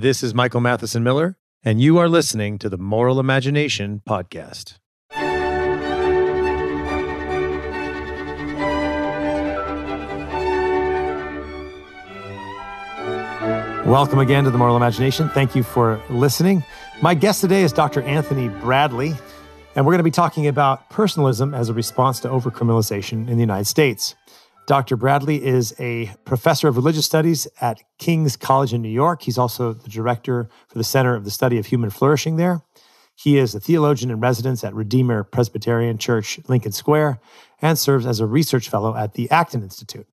This is Michael Matheson Miller, and you are listening to the Moral Imagination Podcast. Welcome again to the Moral Imagination. Thank you for listening. My guest today is Dr. Anthony Bradley, and we're going to be talking about personalism as a response to overcriminalization in the United States. Dr. Bradley is a professor of religious studies at King's College in New York. He's also the director for the Center of the Study of Human Flourishing there. He is a Theologian-In-Residence at Redeemer Presbyterian Church, Lincoln Square, and serves as a research fellow at the Acton Institute.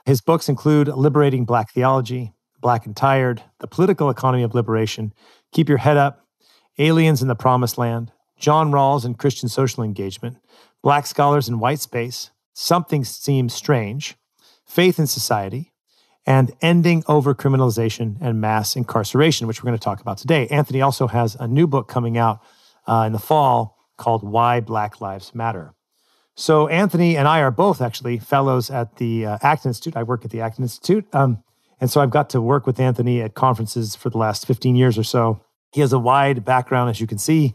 His books include Liberating Black Theology, Black and Tired, The Political Economy of Liberation, Keep Your Head Up, Aliens in the Promised Land, John Rawls and Christian Social Engagement, Black Scholars in White Space, Something Seems Strange, Faith in Society, and Ending Over-Criminalization and Mass Incarceration, which we're going to talk about today. Anthony also has a new book coming out in the fall called Why Black Lives Matter. So Anthony and I are both actually fellows at the Acton Institute. I work at the Acton Institute. And so I've got to work with Anthony at conferences for the last 15 years or so. He has a wide background, as you can see.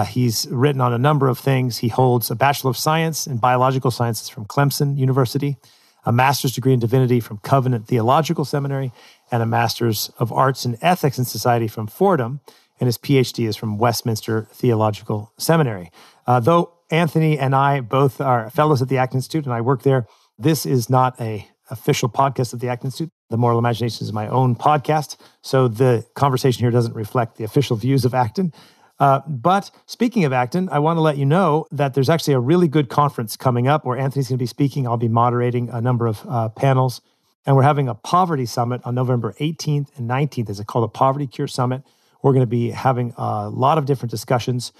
He's written on a number of things. He holds a Bachelor of Science in Biological Sciences from Clemson University, a Master's degree in Divinity from Covenant Theological Seminary, and a Master's of Arts in Ethics and Society from Fordham, and his PhD is from Westminster Theological Seminary. Though Anthony and I both are fellows at the Acton Institute, and I work there, this is not an official podcast of the Acton Institute. The Moral Imagination is my own podcast, so the conversation here doesn't reflect the official views of Acton. But speaking of Acton, I want to let you know that there's actually a really good conference coming up where Anthony's going to be speaking. I'll be moderating a number of panels. And we're having a poverty summit on November 18th and 19th. It's called a Poverty Cure Summit. We're going to be having a lot of different discussions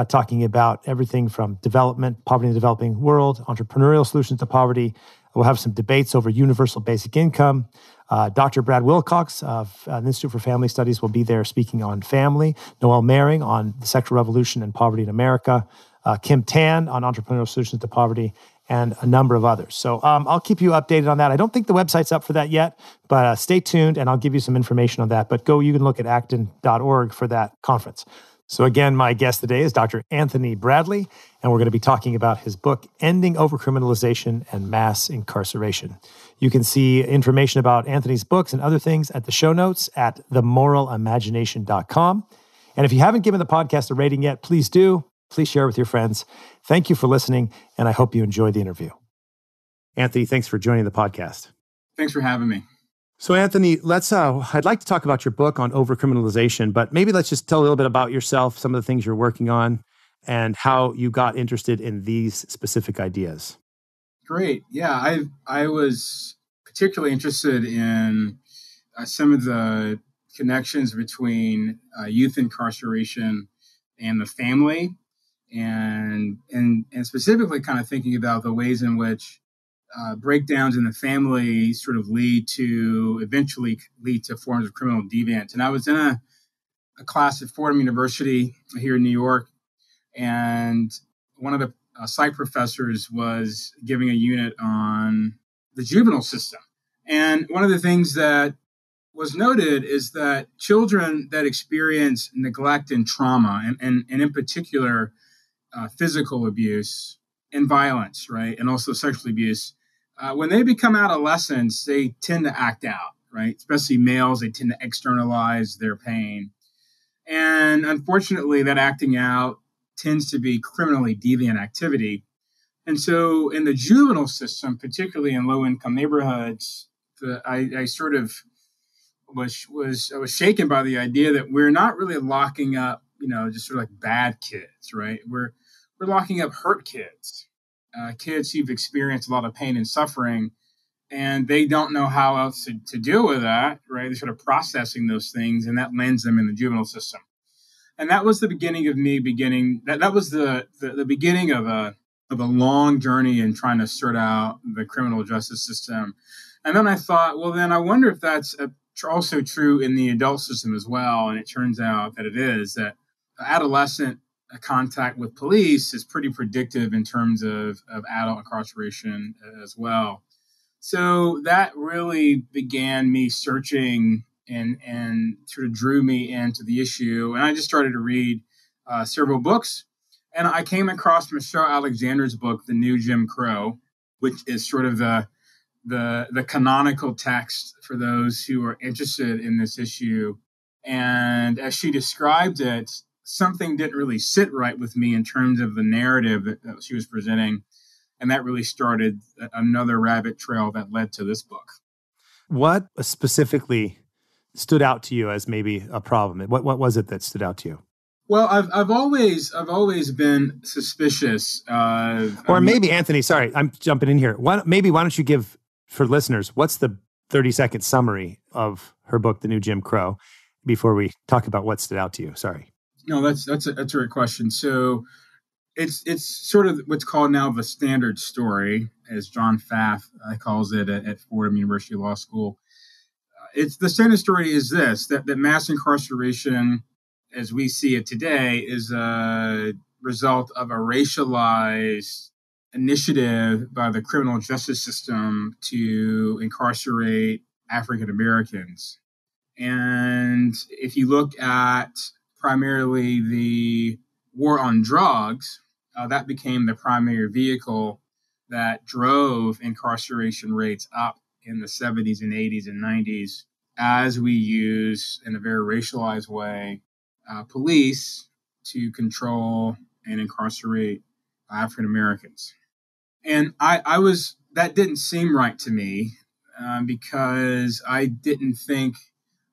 talking about everything from development, poverty in the developing world, entrepreneurial solutions to poverty. We'll have some debates over universal basic income. Dr. Brad Wilcox of the Institute for Family Studies will be there speaking on family. Noel Mehring on the sexual revolution and poverty in America. Kim Tan on entrepreneurial solutions to poverty, and a number of others. So I'll keep you updated on that. I don't think the website's up for that yet, but stay tuned and I'll give you some information on that. But you can look at acton.org for that conference. So again, my guest today is Dr. Anthony Bradley, and we're going to be talking about his book, Ending Overcriminalization and Mass Incarceration. You can see information about Anthony's books and other things at the show notes at themoralimagination.com. And if you haven't given the podcast a rating yet, please do. Please share with your friends. Thank you for listening, and I hope you enjoy the interview. Anthony, thanks for joining the podcast. Thanks for having me. So Anthony, I'd like to talk about your book on overcriminalization, but maybe let's just tell a little bit about yourself, some of the things you're working on, and how you got interested in these specific ideas. Great. Yeah, I was particularly interested in some of the connections between youth incarceration and the family, and specifically kind of thinking about the ways in which breakdowns in the family sort of eventually lead to forms of criminal deviance. And I was in a class at Fordham University here in New York, and one of the psych professors was giving a unit on the juvenile system. And one of the things that was noted is that children that experience neglect and trauma, and in particular physical abuse and violence, right, and also sexual abuse, when they become adolescents, they tend to act out, right? Especially males, they tend to externalize their pain. And unfortunately, that acting out tends to be criminally deviant activity. And so in the juvenile system, particularly in low-income neighborhoods, I sort of was shaken by the idea that we're not really locking up, just sort of like bad kids, right? We're locking up hurt kids. Kids who've experienced a lot of pain and suffering, and they don't know how else to deal with that, right? They're sort of processing those things, and that lands them in the juvenile system. And that was the beginning of me that was the beginning of a long journey in trying to sort out the criminal justice system. And then I thought, well, then I wonder if that's also true in the adult system as well. And it turns out that it is, that adolescent contact with police is pretty predictive in terms of adult incarceration as well. So that really began me searching and sort of drew me into the issue. And I just started to read several books. And I came across Michelle Alexander's book, The New Jim Crow, which is sort of the canonical text for those who are interested in this issue. And as she described it, something didn't really sit right with me in terms of the narrative that she was presenting. And that really started another rabbit trail that led to this book. What specifically stood out to you as maybe a problem? What was it that stood out to you? Well, I've always been suspicious of, or maybe Anthony, sorry, I'm jumping in here. Why don't you give, for listeners, what's the 30-second summary of her book, The New Jim Crow, before we talk about what stood out to you? Sorry. No, that's a great question. So it's sort of what's called now the standard story, as John Pfaff calls it at Fordham University Law School. It's the standard story is this, that mass incarceration, as we see it today, is a result of a racialized initiative by the criminal justice system to incarcerate African Americans. And if you look at primarily the war on drugs, that became the primary vehicle that drove incarceration rates up in the 70s and 80s and 90s as we use, in a very racialized way, police to control and incarcerate African Americans. And that didn't seem right to me because I didn't think,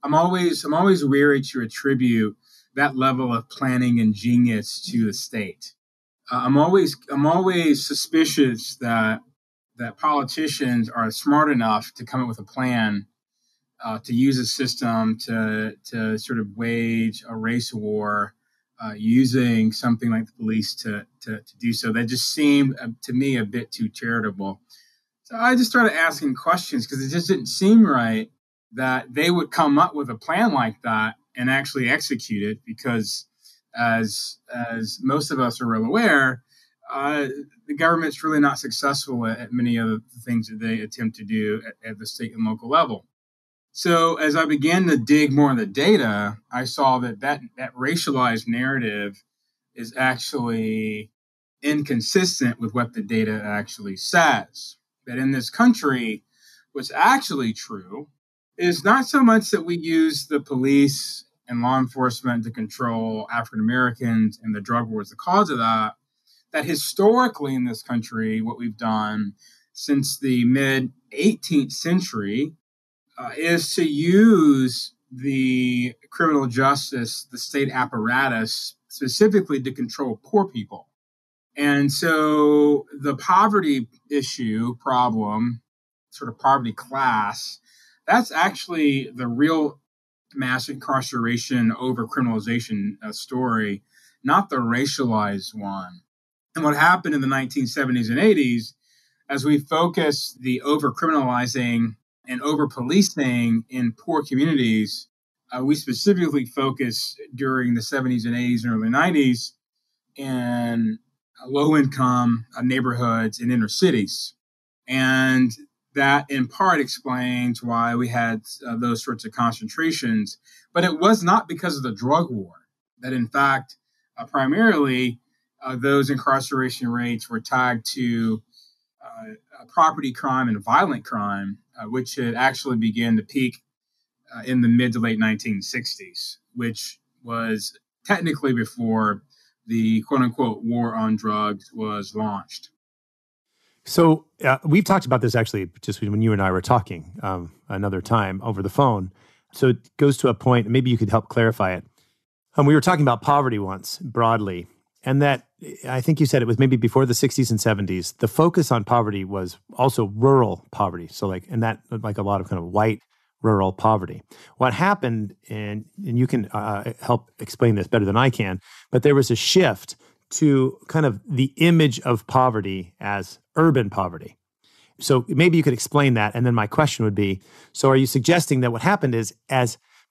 I'm always wary to attribute that level of planning and genius to the state. I'm always suspicious that politicians are smart enough to come up with a plan to use a system to sort of wage a race war using something like the police to do so. That just seemed to me a bit too charitable. So I just started asking questions because it just didn't seem right that they would come up with a plan like that and actually execute it, because as most of us are well aware, the government's really not successful at many of the things that they attempt to do at the state and local level. So as I began to dig more in the data, I saw that racialized narrative is actually inconsistent with what the data actually says. That in this country, what's actually true is not so much that we use the police and law enforcement to control African Americans and the drug war is the cause of that. That historically in this country, what we've done since the mid-18th century is to use the criminal justice, the state apparatus, specifically to control poor people. And so the poverty problem, sort of poverty class, that's actually the real mass incarceration over-criminalization story, not the racialized one. And what happened in the 1970s and 80s, as we focused the over-criminalizing and over-policing in poor communities, we specifically focused during the 70s and 80s and early 90s in low-income neighborhoods in inner cities. And that in part explains why we had those sorts of concentrations. But it was not because of the drug war, that in fact, primarily those incarceration rates were tied to property crime and violent crime, which had actually began to peak in the mid to late 1960s, which was technically before the quote-unquote war on drugs was launched. So we've talked about this actually just when you and I were talking another time over the phone. So it goes to a point, maybe you could help clarify it. We were talking about poverty once broadly, and that I think you said it was maybe before the 60s and 70s. The focus on poverty was also rural poverty. So like a lot of kind of white rural poverty. What happened, and you can help explain this better than I can, but there was a shift to kind of the image of poverty as urban poverty. So maybe you could explain that. And then my question would be, so are you suggesting that what happened is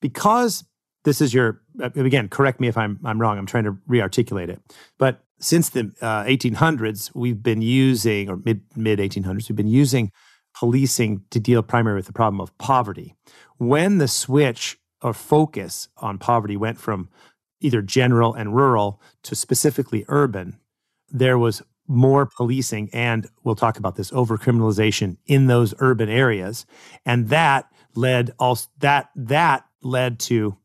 because this is again, correct me if I'm wrong, I'm trying to re-articulate it. But since the 1800s, we've been using, or mid-1800s, we've been using policing to deal primarily with the problem of poverty. When the switch or focus on poverty went from either general and rural to specifically urban, there was more policing, and we'll talk about this, over-criminalization in those urban areas. And that led to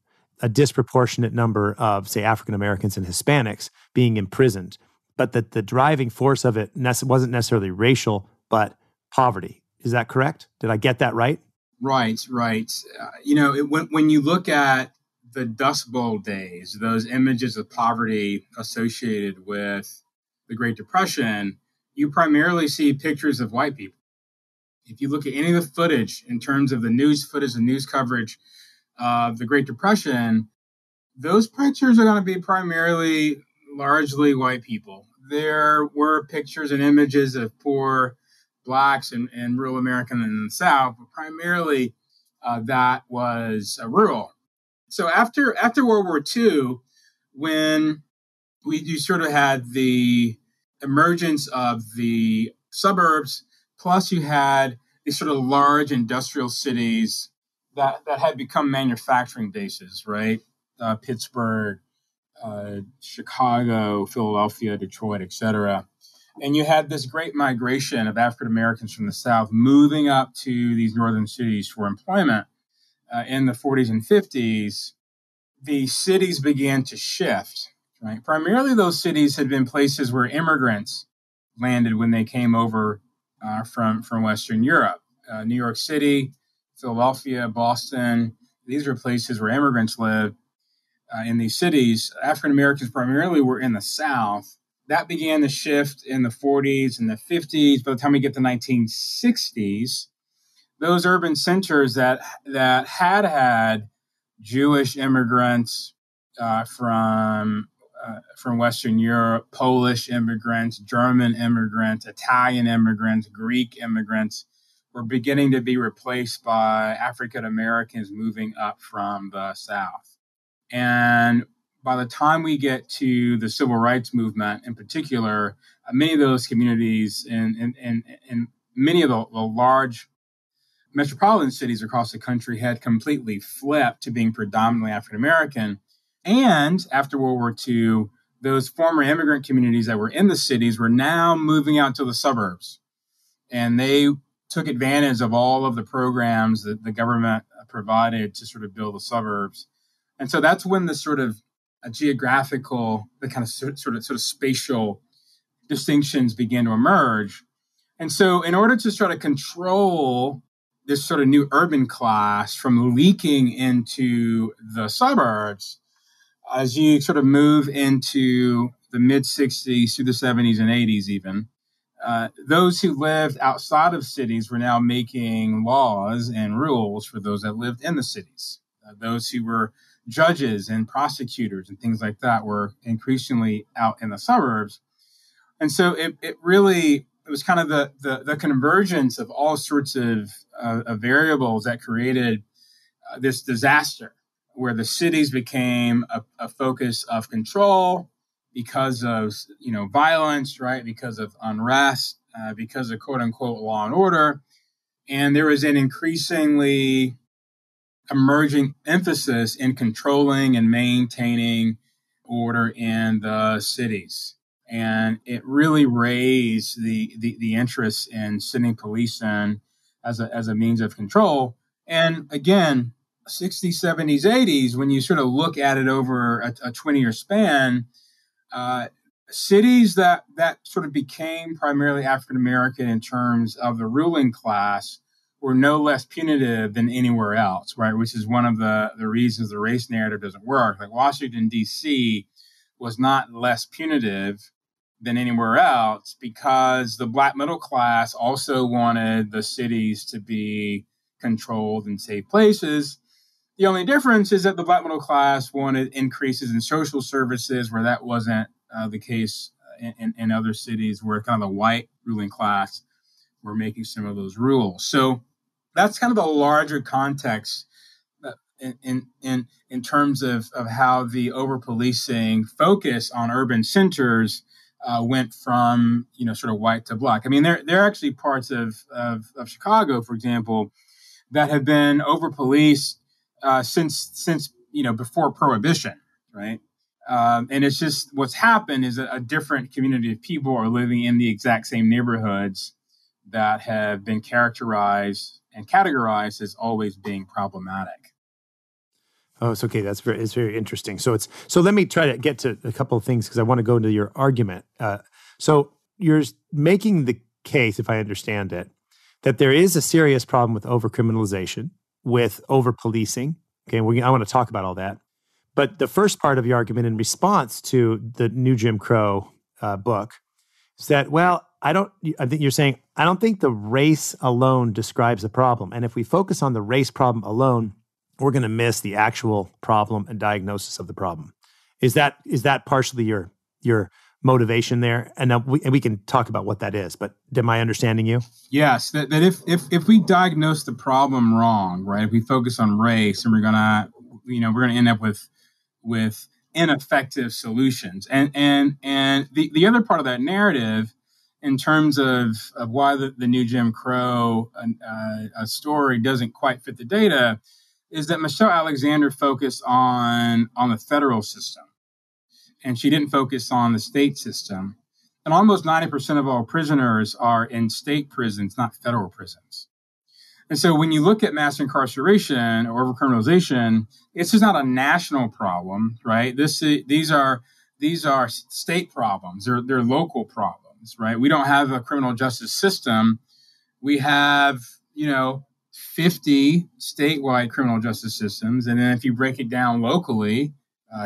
a disproportionate number of, say, African Americans and Hispanics being imprisoned. But that the driving force of it wasn't necessarily racial, but poverty. Is that correct? Did I get that right? Right. When you look at the Dust Bowl days, those images of poverty associated with the Great Depression, you primarily see pictures of white people. If you look at any of the footage in terms of the news footage and news coverage of the Great Depression, those pictures are going to be primarily largely white people. There were pictures and images of poor Blacks and rural Americans in the South, but primarily that was rural. So after World War II, when you sort of had the emergence of the suburbs, plus you had these sort of large industrial cities that had become manufacturing bases, right? Pittsburgh, Chicago, Philadelphia, Detroit, etc. And you had this great migration of African Americans from the South moving up to these northern cities for employment. In the 40s and 50s, the cities began to shift. Right? Primarily, those cities had been places where immigrants landed when they came over from Western Europe. New York City, Philadelphia, Boston, these were places where immigrants lived. In these cities, African Americans primarily were in the South. That began to shift in the 40s and the 50s. By the time we get to the 1960s, those urban centers that had Jewish immigrants from Western Europe, Polish immigrants, German immigrants, Italian immigrants, Greek immigrants were beginning to be replaced by African Americans moving up from the South. And by the time we get to the civil rights movement in particular, many of those communities in many of the large metropolitan cities across the country had completely flipped to being predominantly African American. And after World War II, those former immigrant communities that were in the cities were now moving out to the suburbs. And they took advantage of all of the programs that the government provided to sort of build the suburbs. And so that's when the sort of geographical, the kind of sort of spatial distinctions began to emerge. And so in order to try to control this sort of new urban class from leaking into the suburbs, as you sort of move into the mid-60s through the 70s and 80s even, those who lived outside of cities were now making laws and rules for those that lived in the cities. Those who were judges and prosecutors and things like that were increasingly out in the suburbs. And so it was kind of the convergence of all sorts of variables that created this disaster where the cities became a focus of control because of violence, right? Because of unrest, because of quote unquote law and order. And there was an increasingly emerging emphasis in controlling and maintaining order in the cities. And it really raised the interest in sending police in as a means of control. And again, 60s, 70s, 80s, when you sort of look at it over a 20-year span, cities that sort of became primarily African-American in terms of the ruling class were no less punitive than anywhere else, right? Which is one of the reasons the race narrative doesn't work. Like Washington, D.C. was not less punitive than anywhere else because the Black middle class also wanted the cities to be controlled and safe places. The only difference is that the Black middle class wanted increases in social services where that wasn't the case in other cities where kind of the white ruling class were making some of those rules. So that's kind of the larger context in terms of how the over-policing focus on urban centers went from sort of white to black. I mean, there are actually parts of Chicago, for example, that have been over policed since before Prohibition, right? And it's just what's happened is a different community of people are living in the exact same neighborhoods that have been characterized and categorized as always being problematic. Oh, it's okay. It's very interesting. So let me try to get to a couple of things because I want to go into your argument. So you're making the case, if I understand it, that there is a serious problem with overcriminalization, with over-policing. Okay, I want to talk about all that. But the first part of your argument in response to the new Jim Crow book is that, well, I think you're saying, I don't think the race alone describes the problem. And if we focus on the race problem alone, we're going to miss the actual problem and diagnosis of the problem. Is that partially your motivation there? And we can talk about what that is, but am I understanding you? Yes, that if we diagnose the problem wrong, right? If we focus on race, and we're gonna end up with ineffective solutions. And the other part of that narrative, in terms of why the new Jim Crow story doesn't quite fit the data, is that Michelle Alexander focused on the federal system, and she didn't focus on the state system. And almost 90% of all prisoners are in state prisons, not federal prisons. And so when you look at mass incarceration or overcriminalization, it's just not a national problem, right? These are state problems. They're local problems, right? We don't have a criminal justice system. We have, 50 statewide criminal justice systems. And then if you break it down locally,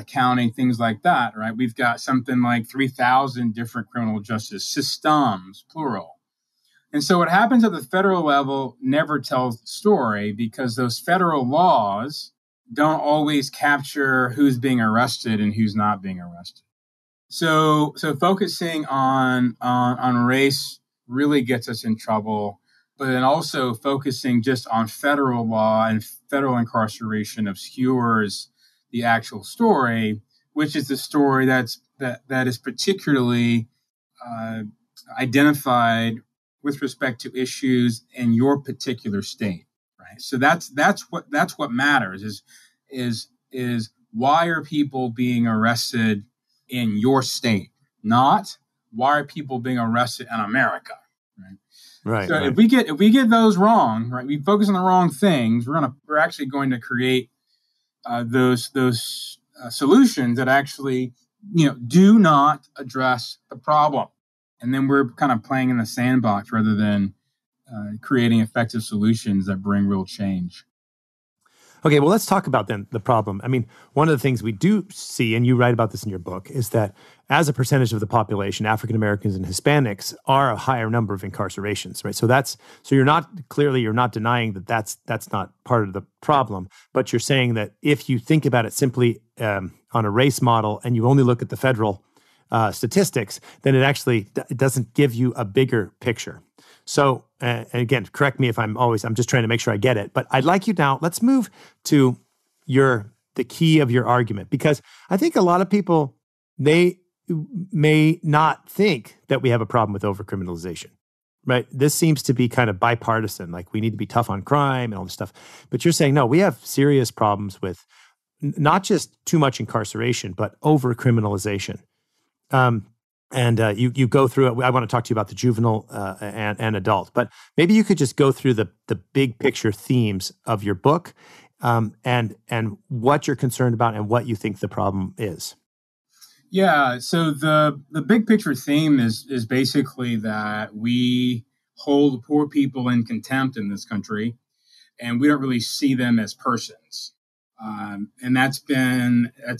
counting things like that, right? We've got something like 3,000 different criminal justice systems, plural. And so what happens at the federal level never tells the story because those federal laws don't always capture who's being arrested and who's not being arrested. So focusing on race really gets us in trouble, but then also focusing just on federal law and federal incarceration obscures the actual story, which is the story that is particularly identified with respect to issues in your particular state, right? So that's what matters is why are people being arrested in your state, not why are people being arrested in America, right? Right. So right. if we get those wrong, right, we focus on the wrong things, we're actually going to create those solutions that actually do not address the problem, and then we're kind of playing in the sandbox rather than creating effective solutions that bring real change. Okay, well, let's talk about then the problem. I mean, one of the things we do see, and you write about this in your book, is that as a percentage of the population, African Americans and Hispanics are a higher number of incarcerations, right? So you're not denying that that's not part of the problem, but you're saying that if you think about it simply on a race model and you only look at the federal statistics, then it doesn't give you a bigger picture. So, and again, correct me if I'm just trying to make sure I get it, but I'd like you now, let's move to the key of your argument, because I think a lot of people, they may not think that we have a problem with overcriminalization, right? This seems to be kind of bipartisan, like we need to be tough on crime and all this stuff. But you're saying, no, we have serious problems with not just too much incarceration, but overcriminalization. And you go through it. I want to talk to you about the juvenile and adult, but maybe you could just go through the big picture themes of your book and what you're concerned about and what you think the problem is. Yeah. So the big picture theme is basically that we hold poor people in contempt in this country, and we don't really see them as persons. And that's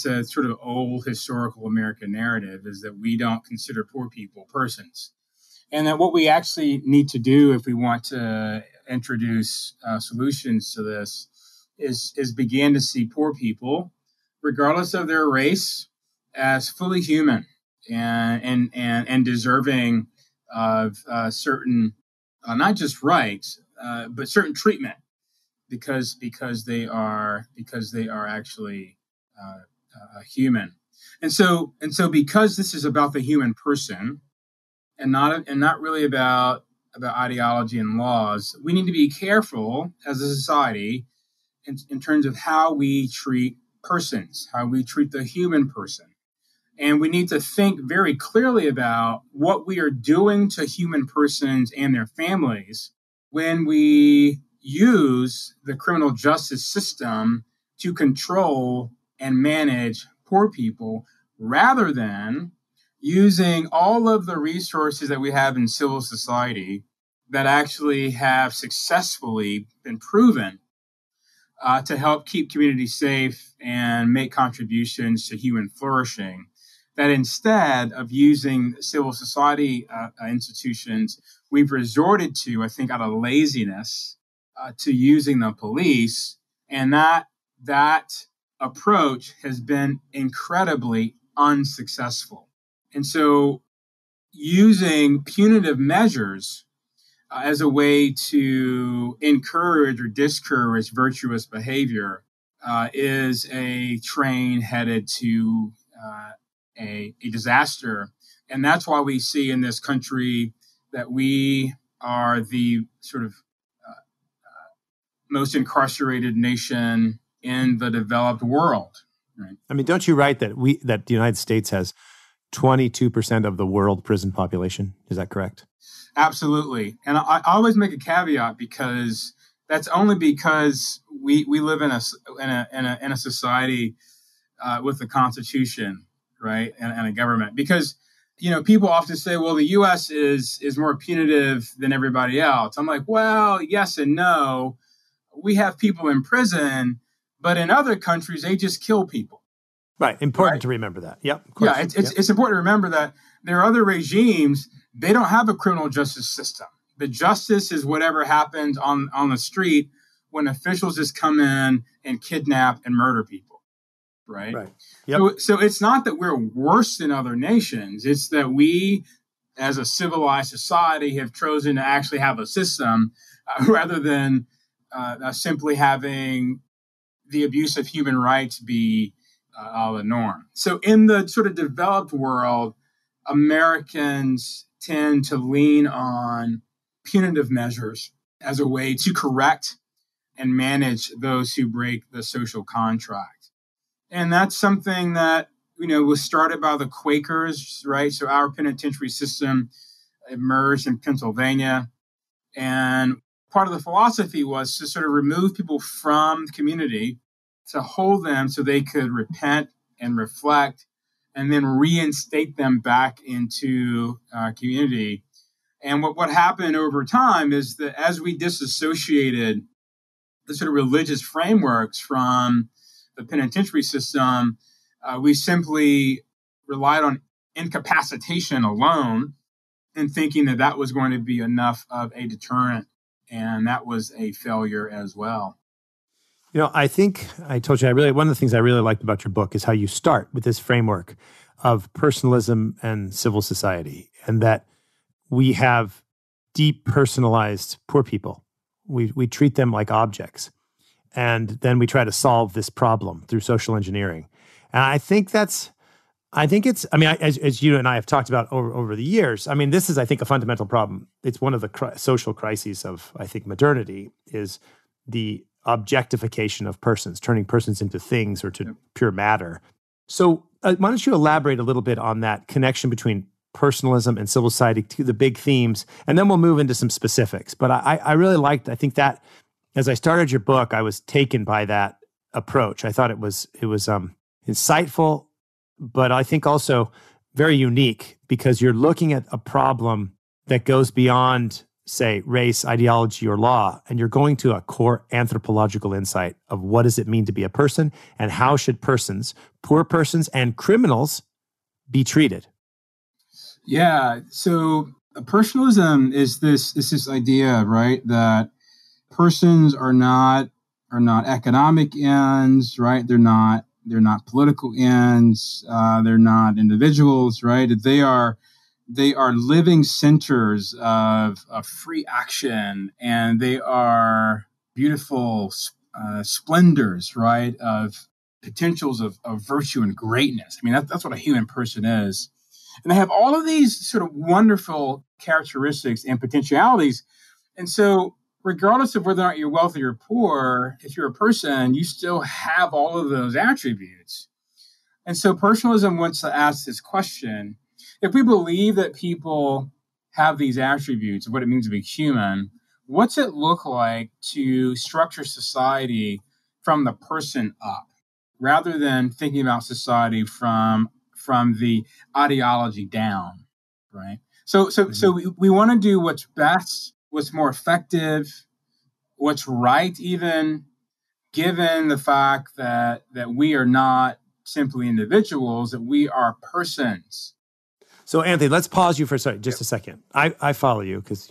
a sort of old historical American narrative, is that we don't consider poor people persons. And that what we actually need to do if we want to introduce solutions to this is begin to see poor people, regardless of their race, as fully human and deserving of certain, not just rights, but certain treatment. Because they are actually human. And so because this is about the human person and not really about ideology and laws, we need to be careful as a society in terms of how we treat persons, how we treat the human person. And we need to think very clearly about what we are doing to human persons and their families when we use the criminal justice system to control and manage poor people, rather than using all of the resources that we have in civil society that actually have successfully been proven to help keep communities safe and make contributions to human flourishing. That instead of using civil society institutions, we've resorted to, I think, out of laziness, to using the police. And that approach has been incredibly unsuccessful. And so using punitive measures as a way to encourage or discourage virtuous behavior is a train headed to a disaster. And that's why we see in this country that we are the sort of most incarcerated nation in the developed world. Right? I mean, don't you write that the United States has 22% of the world prison population? Is that correct? Absolutely. And I always make a caveat, because that's only because we live in a society with a constitution, right, and a government. Because people often say, well, the U.S. is more punitive than everybody else. I'm like, well, yes and no. We have people in prison, but in other countries they just kill people. Right. Important to remember that. Yep. Of course. Yeah, it's important to remember that there are other regimes. They don't have a criminal justice system. The justice is whatever happens on the street when officials just come in and kidnap and murder people, right? Right. Yep. So it's not that we're worse than other nations. It's that we, as a civilized society, have chosen to actually have a system rather than simply having the abuse of human rights be the norm. So in the sort of developed world, Americans tend to lean on punitive measures as a way to correct and manage those who break the social contract. And that's something that, was started by the Quakers, right? So our penitentiary system emerged in Pennsylvania. And part of the philosophy was to sort of remove people from the community, to hold them so they could repent and reflect, and then reinstate them back into community. And what happened over time is that as we disassociated the sort of religious frameworks from the penitentiary system, we simply relied on incapacitation alone, and thinking that was going to be enough of a deterrent. And that was a failure as well. I think I told you one of the things I really liked about your book is how you start with this framework of personalism and civil society, and that we have depersonalized poor people. We treat them like objects, and then we try to solve this problem through social engineering. And I think as you and I have talked about over the years, I mean, this is, I think, a fundamental problem. It's one of the social crises of, I think, modernity, is the objectification of persons, turning persons into things or to pure matter. So why don't you elaborate a little bit on that connection between personalism and civil society, to the big themes, and then we'll move into some specifics. But I really liked, I think that as I started your book, I was taken by that approach. I thought it was insightful, but I think also very unique, because you're looking at a problem that goes beyond, say, race, ideology, or law, and you're going to a core anthropological insight of what does it mean to be a person, and how should persons, poor persons and criminals, be treated? Yeah, so personalism is this idea, right, that persons are not economic ends, right? They're not political ends. They're not individuals, right? They are living centers of free action, and they are beautiful splendors, right, of potentials of virtue and greatness. I mean, that's what a human person is. And they have all of these sort of wonderful characteristics and potentialities. And so regardless of whether or not you're wealthy or poor, if you're a person, you still have all of those attributes. And so personalism wants to ask this question: if we believe that people have these attributes of what it means to be human, what's it look like to structure society from the person up, rather than thinking about society from the ideology down, right? So we want to do what's best, what's more effective, what's right, even given the fact that we are not simply individuals, that we are persons. So Anthony, let's pause you for just a second. I follow you because,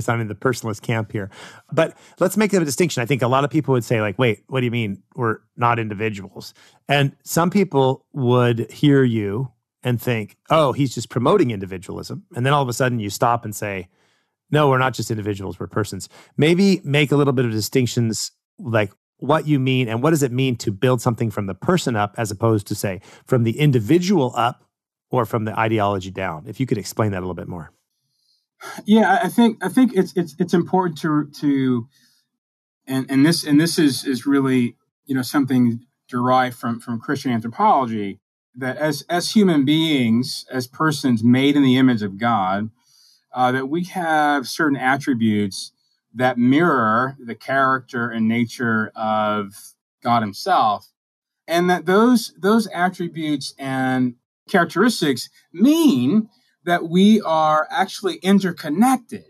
I'm in the personalist camp here. But let's make a distinction. I think a lot of people would say, like, wait, what do you mean we're not individuals? And some people would hear you and think, oh, he's just promoting individualism. And then all of a sudden you stop and say, no, we're not just individuals, we're persons. Maybe make a little bit of distinctions, like what you mean and what does it mean to build something from the person up as opposed to, say, from the individual up or from the ideology down. If you could explain that a little bit more. Yeah, I think it's important to and this is really something derived from Christian anthropology, that as human beings, as persons made in the image of God, that we have certain attributes that mirror the character and nature of God Himself, and that those attributes and characteristics mean that we are actually interconnected,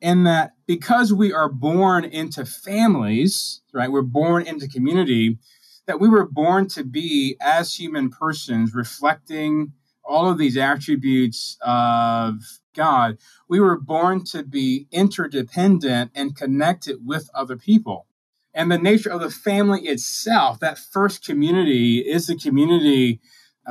and that because we are born into families, right, we're born into community, that we were born to be, as human persons, reflecting all of these attributes of God. We were born to be interdependent and connected with other people. And the nature of the family itself, that first community, is the community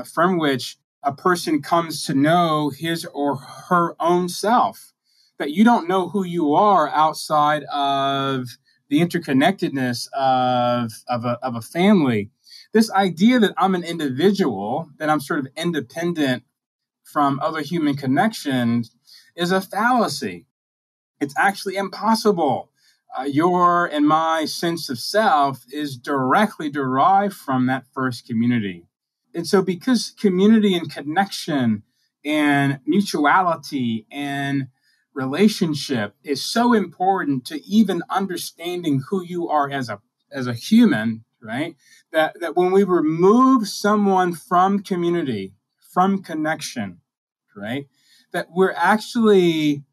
from which a person comes to know his or her own self, that you don't know who you are outside of the interconnectedness of a family. This idea that I'm an individual, that I'm sort of independent from other human connections, is a fallacy. It's actually impossible. Your and my sense of self is directly derived from that first community. And so because community and connection and mutuality and relationship is so important to even understanding who you are as a human, right? That when we remove someone from community, from connection, right, that we're actually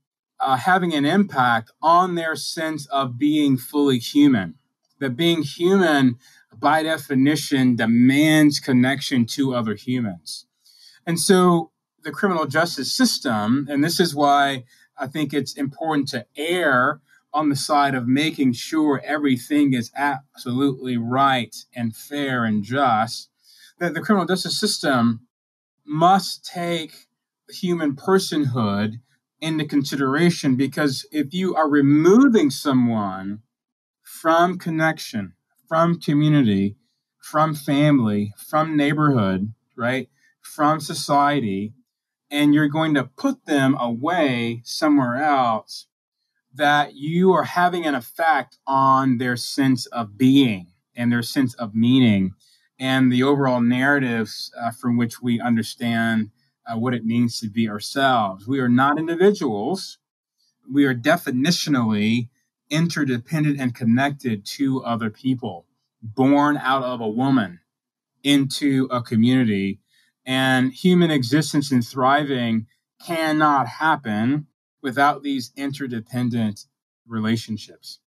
having an impact on their sense of being fully human. That being human, by definition, demands connection to other humans. And so the criminal justice system, and this is why I think it's important to err on the side of making sure everything is absolutely right and fair and just, that the criminal justice system must take human personhood into consideration, because if you are removing someone from connection, from community, from family, from neighborhood, right, from society, and you're going to put them away somewhere else, that you are having an effect on their sense of being and their sense of meaning and the overall narratives from which we understand what it means to be ourselves. We are not individuals. We are definitionally interdependent and connected to other people, born out of a woman into a community. And human existence and thriving cannot happen without these interdependent relationships.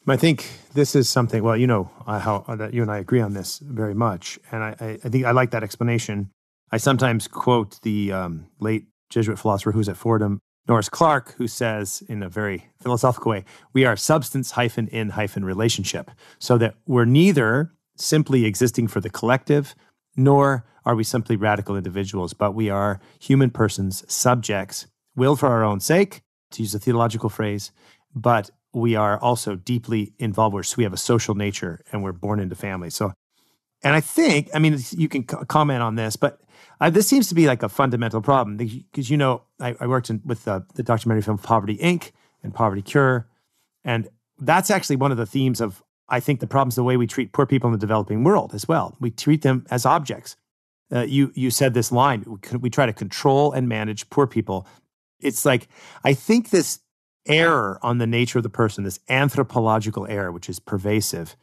I think this is something, well, how that you and I agree on this very much. And I think I like that explanation. I sometimes quote the late Jesuit philosopher who's at Fordham, Norris Clark, who says in a very philosophical way, we are substance-in-relationship, so that we're neither simply existing for the collective, nor are we simply radical individuals, but we are human persons, subjects, willed for our own sake, to use a theological phrase, but we are also deeply involved. So we have a social nature and we're born into families. So And I think, I mean, you can comment on this, but this seems to be like a fundamental problem because, I worked with the documentary film Poverty, Inc. and Poverty Cure. And that's actually one of the themes of, I think, the problems, the way we treat poor people in the developing world as well. We treat them as objects. You said this line, we try to control and manage poor people. It's like, I think this error on the nature of the person, this anthropological error, which is pervasive,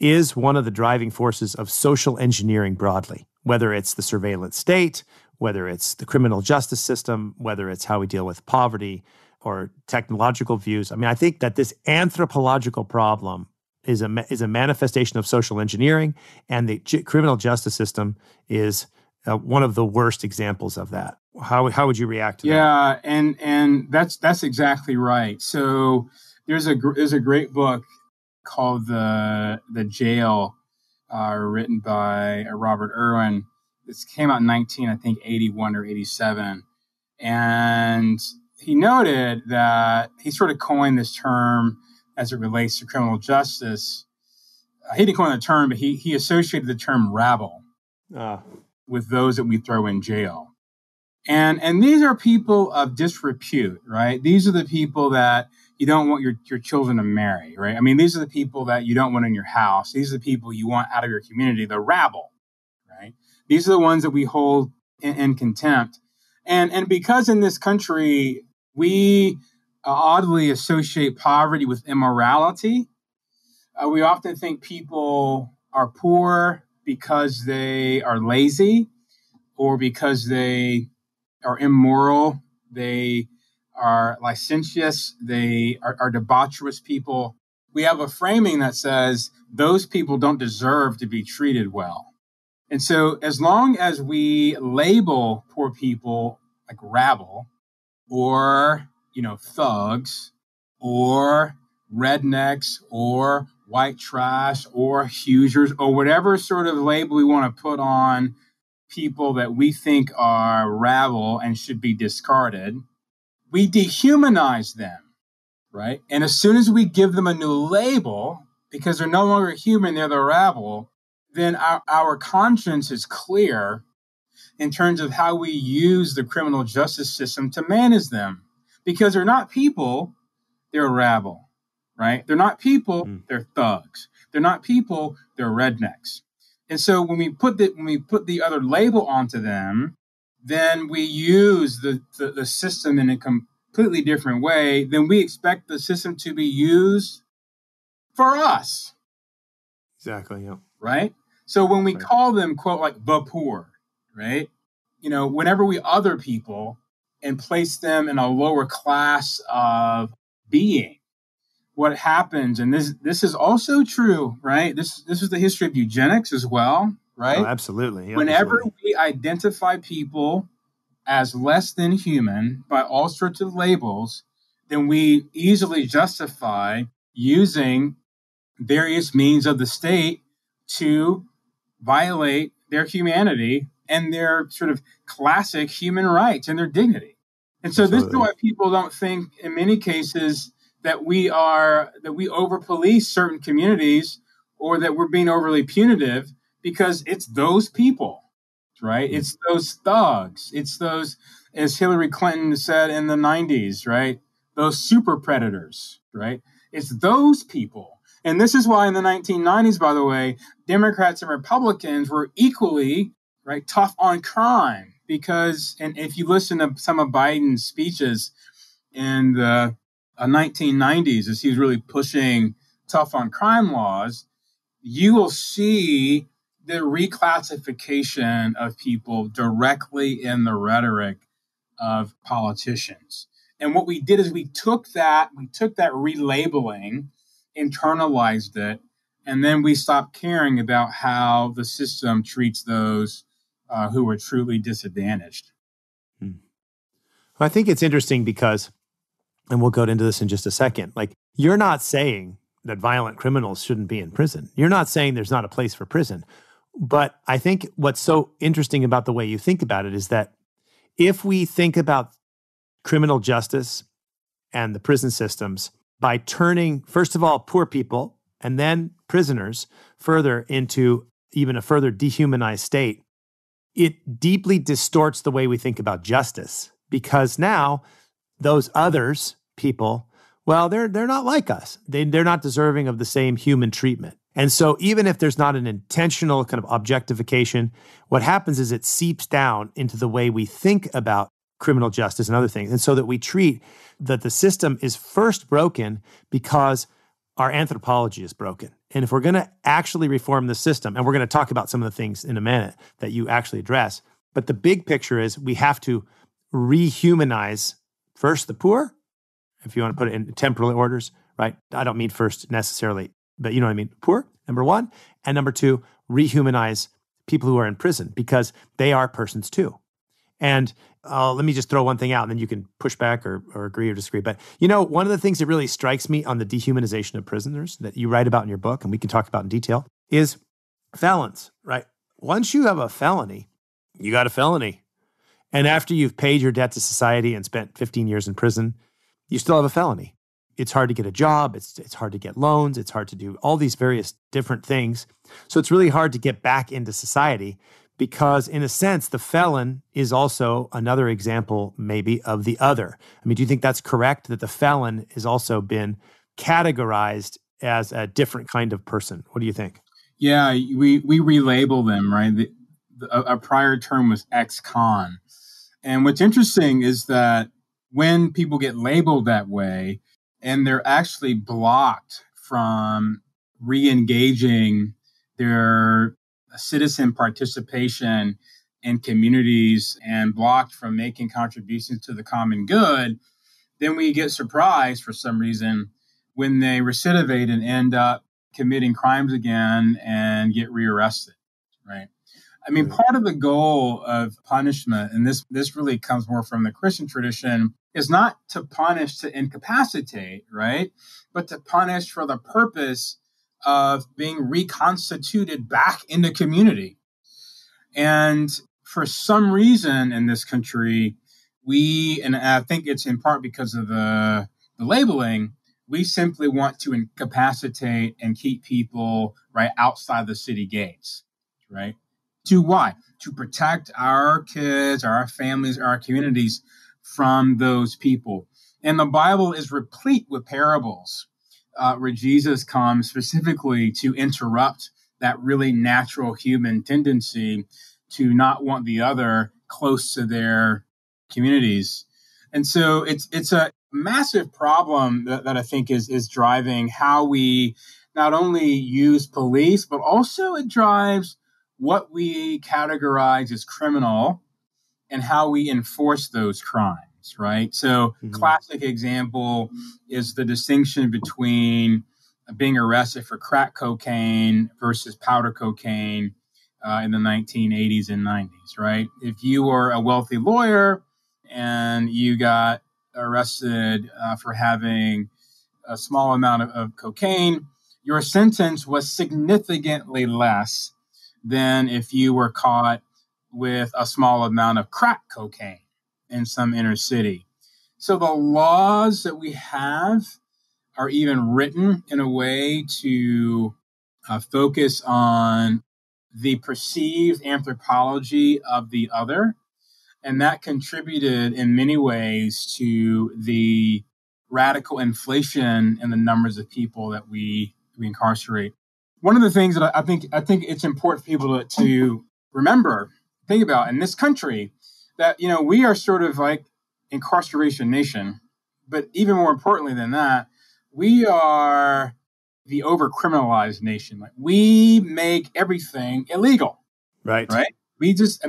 is one of the driving forces of social engineering broadly, whether it's the surveillance state, whether it's the criminal justice system, whether it's how we deal with poverty or technological views. I mean, I think that this anthropological problem is a manifestation of social engineering, and the criminal justice system is one of the worst examples of that. How would you react to that? Yeah, and that's exactly right. So there's a great book called The Jail, written by Robert Irwin. This came out in 81 or 87, and he noted that he sort of coined this term as it relates to criminal justice. He didn't coin the term, but he associated the term rabble with those that we throw in jail. And these are people of disrepute, right? These are the people that you don't want your children to marry, right? I mean, these are the people that you don't want in your house. These are the people you want out of your community, the rabble, right? These are the ones that we hold in contempt. And because in this country, we oddly associate poverty with immorality, we often think people are poor because they are lazy or because they are immoral, they are licentious, they are debaucherous people. We have a framing that says those people don't deserve to be treated well. And so as long as we label poor people like rabble or, thugs or rednecks or white trash or Hoosiers or whatever sort of label we want to put on people that we think are rabble and should be discarded, we dehumanize them, right? And as soon as we give them a new label, because they're no longer human, they're the rabble, then our conscience is clear in terms of how we use the criminal justice system to manage them. Because they're not people, they're rabble, right? They're not people, they're thugs. They're not people, they're rednecks. And so when we put the other label onto them, then we use the system in a completely different way. Then we expect the system to be used for us. Exactly, yeah. Right? So when we call them, quote, like the poor, right? Whenever we other people and place them in a lower class of being, what happens, and this is also true, right? This is the history of eugenics as well, right? Oh, absolutely. Yeah, Whenever absolutely. we identify people as less than human by all sorts of labels, then we easily justify using various means of the state to violate their humanity and their sort of classic human rights and their dignity. And so Absolutely. This is why people don't think in many cases that we over-police certain communities or that we're being overly punitive, because it's those people, right? Mm-hmm. It's those thugs. It's those, as Hillary Clinton said in the 90s, right? Those super predators, right? It's those people. And this is why in the 1990s, by the way, Democrats and Republicans were equally, right, tough on crime. Because, and if you listen to some of Biden's speeches in the 1990s, as he was really pushing tough on crime laws, you will see the reclassification of people directly in the rhetoric of politicians. And what we did is we took that relabeling, internalized it, and then we stopped caring about how the system treats those who are truly disadvantaged. Well, I think it's interesting because, and we'll go into this in just a second, like, you're not saying that violent criminals shouldn't be in prison. You're not saying there's not a place for prison. But I think what's so interesting about the way you think about it is that if we think about criminal justice and the prison systems by turning, first of all, poor people and then prisoners further into even a further dehumanized state, it deeply distorts the way we think about justice, because now those others, people, well, they're not like us. They're not deserving of the same human treatment. And so even if there's not an intentional kind of objectification, what happens is it seeps down into the way we think about criminal justice and other things. And so that we treat that the system is first broken because our anthropology is broken. And if we're going to actually reform the system, and we're going to talk about some of the things in a minute that you actually address, but the big picture is we have to rehumanize first the poor, if you want to put it in temporal orders, right? I don't mean first necessarily, but you know what I mean? Poor, number one. And number two, rehumanize people who are in prison, because they are persons too. And let me just throw one thing out, and then you can push back or agree or disagree. But one of the things that really strikes me on the dehumanization of prisoners that you write about in your book, and we can talk about in detail, is felons, right? Once you have a felony, you got a felony. And after you've paid your debt to society and spent 15 years in prison, you still have a felony. It's hard to get a job. It's hard to get loans. It's hard to do all these various different things. So it's really hard to get back into society, because in a sense, the felon is also another example maybe of the other. I mean, do you think that's correct, that the felon has also been categorized as a different kind of person? What do you think? Yeah, we relabel them, right? A prior term was ex-con. And what's interesting is that when people get labeled that way and they're actually blocked from re-engaging their citizen participation in communities and blocked from making contributions to the common good, then we get surprised for some reason when they recidivate and end up committing crimes again and get rearrested, right? I mean, part of the goal of punishment, and this really comes more from the Christian tradition, is not to punish to incapacitate, right? But to punish for the purpose of being reconstituted back in the community. And for some reason in this country, and I think it's in part because of the labeling, we simply want to incapacitate and keep people right outside the city gates, right? To why? To protect our kids, our families, our communities from those people. And the Bible is replete with parables where Jesus comes specifically to interrupt that really natural human tendency to not want the other close to their communities. And so it's a massive problem that I think is driving how we not only use police, but also it drives what we categorize as criminal and how we enforce those crimes, right? So classic example is the distinction between being arrested for crack cocaine versus powder cocaine in the 1980s and 90s, right? If you were a wealthy lawyer and you got arrested for having a small amount of cocaine, your sentence was significantly less than if you were caught with a small amount of crack cocaine in some inner city. So the laws that we have are even written in a way to focus on the perceived anthropology of the other. And that contributed in many ways to the radical inflation in the numbers of people that we incarcerate. One of the things that I think it's important for people to remember, think about in this country, that we are sort of like incarceration nation, but even more importantly than that, we are the over-criminalized nation. Like, we make everything illegal, right? We just,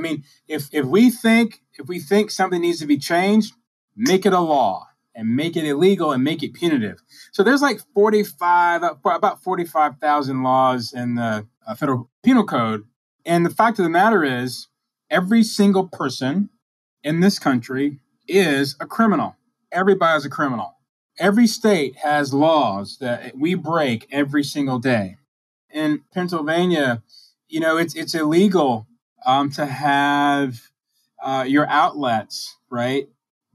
if we think something needs to be changed, make it a law and make it illegal and make it punitive. So there's like about 45,000 laws in the Federal Penal Code. And the fact of the matter is, every single person in this country is a criminal. Everybody's a criminal. Every state has laws that we break every single day. In Pennsylvania, it's illegal to have your outlets, right,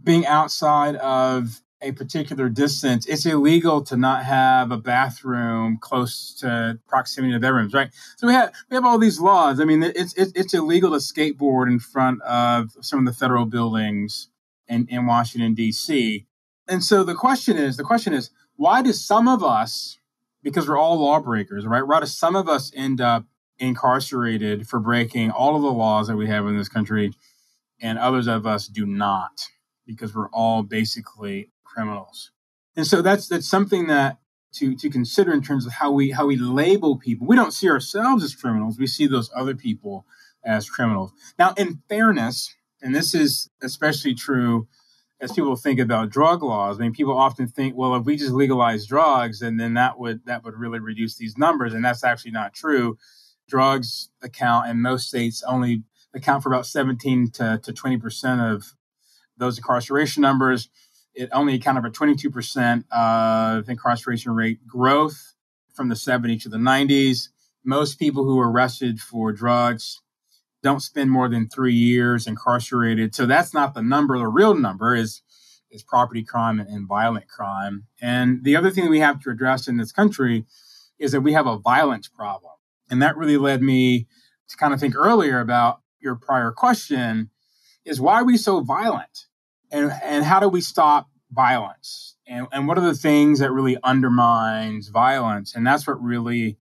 being outside of a particular distance, it's illegal to not have a bathroom close to proximity to bedrooms, right? So we have all these laws. I mean, it's illegal to skateboard in front of some of the federal buildings in Washington, D.C. And so the question is, why do some of us, because we're all lawbreakers, right? Why do some of us end up incarcerated for breaking all of the laws that we have in this country, and others of us do not, because we're all basically criminals? And so that's something that to consider in terms of how we label people. We don't see ourselves as criminals. We see those other people as criminals. Now, in fairness, and this is especially true as people think about drug laws. I mean, people often think, well, if we just legalize drugs, and then that would really reduce these numbers. And that's actually not true. Drugs account in most states only account for about 17 to 20% of those incarceration numbers. It only accounted for 22% of incarceration rate growth from the 70s to the 90s. Most people who are arrested for drugs don't spend more than 3 years incarcerated. So that's not the number. The real number is property crime and violent crime. And the other thing that we have to address in this country is that we have a violence problem. And that really led me to kind of think earlier about your prior question, is why are we so violent? And how do we stop violence? And what are the things that really undermines violence? And that's what really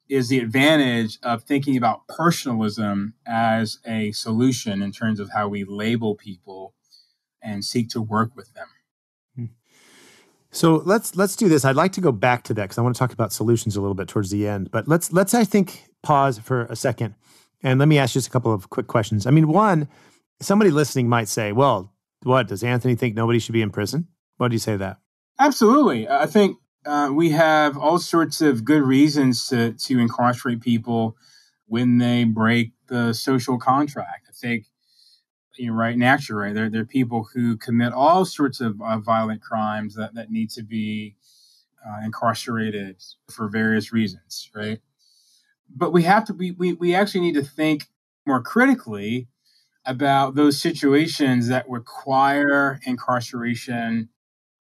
is the advantage of thinking about personalism as a solution in terms of how we label people and seek to work with them. So let's do this. I'd like to go back to that because I want to talk about solutions a little bit towards the end. But let's I think pause for a second and let me ask just a couple of quick questions. I mean, one, somebody listening might say, "Well, what does Anthony think nobody should be in prison?" What do you say to that? Absolutely. I think we have all sorts of good reasons to incarcerate people when they break the social contract. I think you're right, naturally, right? There are people who commit all sorts of violent crimes that need to be incarcerated for various reasons, right? But we actually need to think more critically about those situations that require incarceration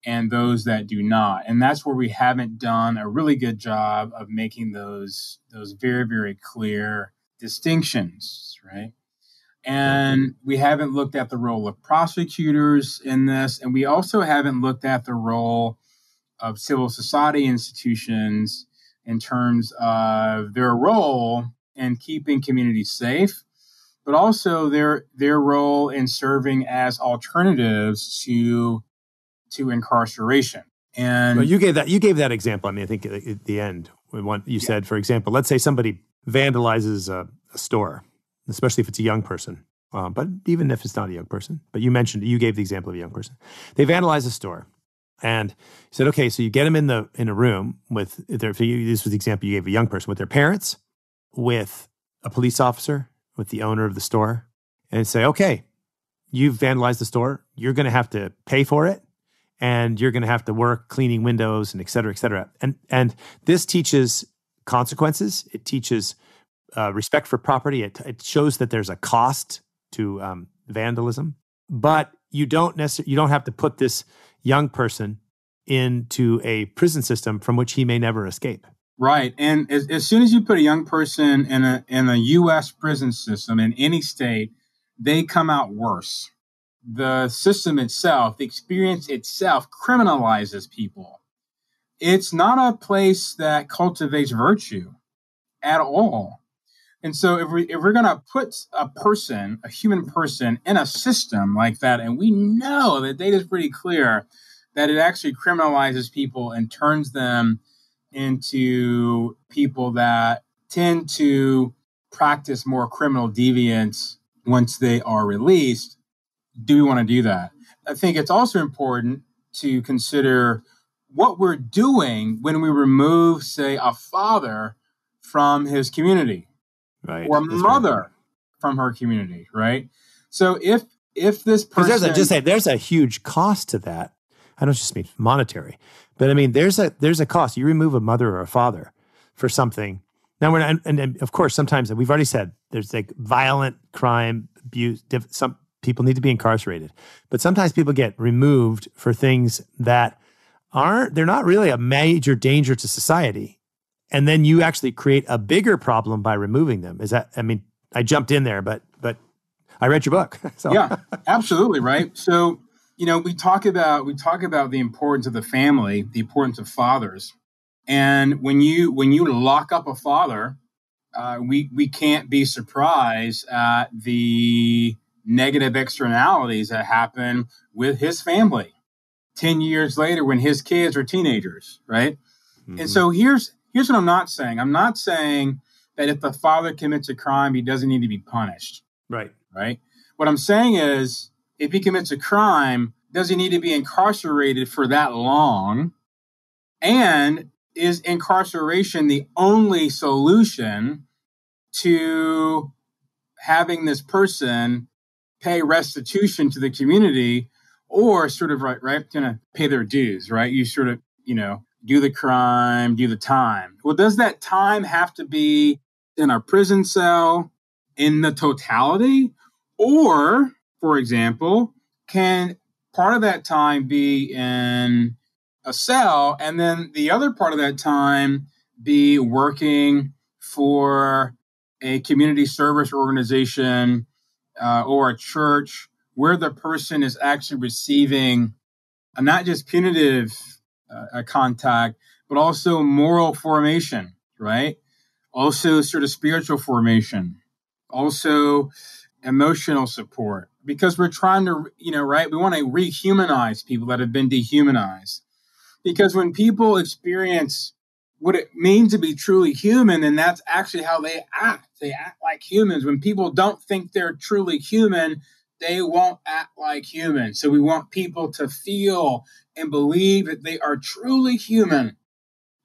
and those that do not. And that's where we haven't done a really good job of making those very, very clear distinctions, right? And we haven't looked at the role of prosecutors in this. And we also haven't looked at the role of civil society institutions in terms of their role in keeping communities safe, but also their role in serving as alternatives to incarceration. And well, you gave that example. I mean, I think at the end, when you said, for example, let's say somebody vandalizes a store, especially if it's a young person, but even if it's not a young person. But you gave the example of a young person. They vandalize a store, and you said, okay, so you get them in a room with this was the example you gave, a young person with their parents, with a police officer, with the owner of the store, and say, okay, you've vandalized the store. You're going to have to pay for it. And you're going to have to work cleaning windows and et cetera, et cetera. And this teaches consequences. It teaches respect for property. It shows that there's a cost to vandalism. But you don't have to put this young person into a prison system from which he may never escape. Right. And as soon as you put a young person in a U.S. prison system in any state, they come out worse. The system itself, the experience itself, criminalizes people. It's not a place that cultivates virtue at all. And so if we're going to put a human person, in a system like that, and we know the data is pretty clear that it actually criminalizes people and turns them into people that tend to practice more criminal deviance once they are released, do we want to do that? I think it's also important to consider what we're doing when we remove, say, a father from his community, right, or a mother from her community, right? So if this person, there's a huge cost to that. I don't just mean monetary, but I mean there's a cost. You remove a mother or a father for something. Now and of course sometimes we've already said there's like violent crime, abuse, people need to be incarcerated. But sometimes people get removed for things that they're not really a major danger to society. And then you actually create a bigger problem by removing them. I jumped in there, but I read your book. So. Yeah, absolutely, right? So, we talk about the importance of the family, the importance of fathers. And when you lock up a father, we can't be surprised at the negative externalities that happen with his family 10 years later when his kids are teenagers, right? Mm-hmm. And so here's what I'm not saying. I'm not saying that if the father commits a crime, he doesn't need to be punished. Right. Right? What I'm saying is, if he commits a crime, does he need to be incarcerated for that long? And is incarceration the only solution to having this person pay restitution to the community, or sort of right, kind of pay their dues, right? You sort of, do the crime, do the time. Well, does that time have to be in a prison cell in the totality? Or, for example, can part of that time be in a cell and then the other part of that time be working for a community service organization or a church where the person is actually receiving not just punitive contact, but also moral formation, right? Also sort of spiritual formation, also emotional support, because we're trying to, right? We want to rehumanize people that have been dehumanized. Because when people experience what it means to be truly human, then that's actually how they act. They act like humans. When people don't think they're truly human, they won't act like humans. So we want people to feel and believe that they are truly human,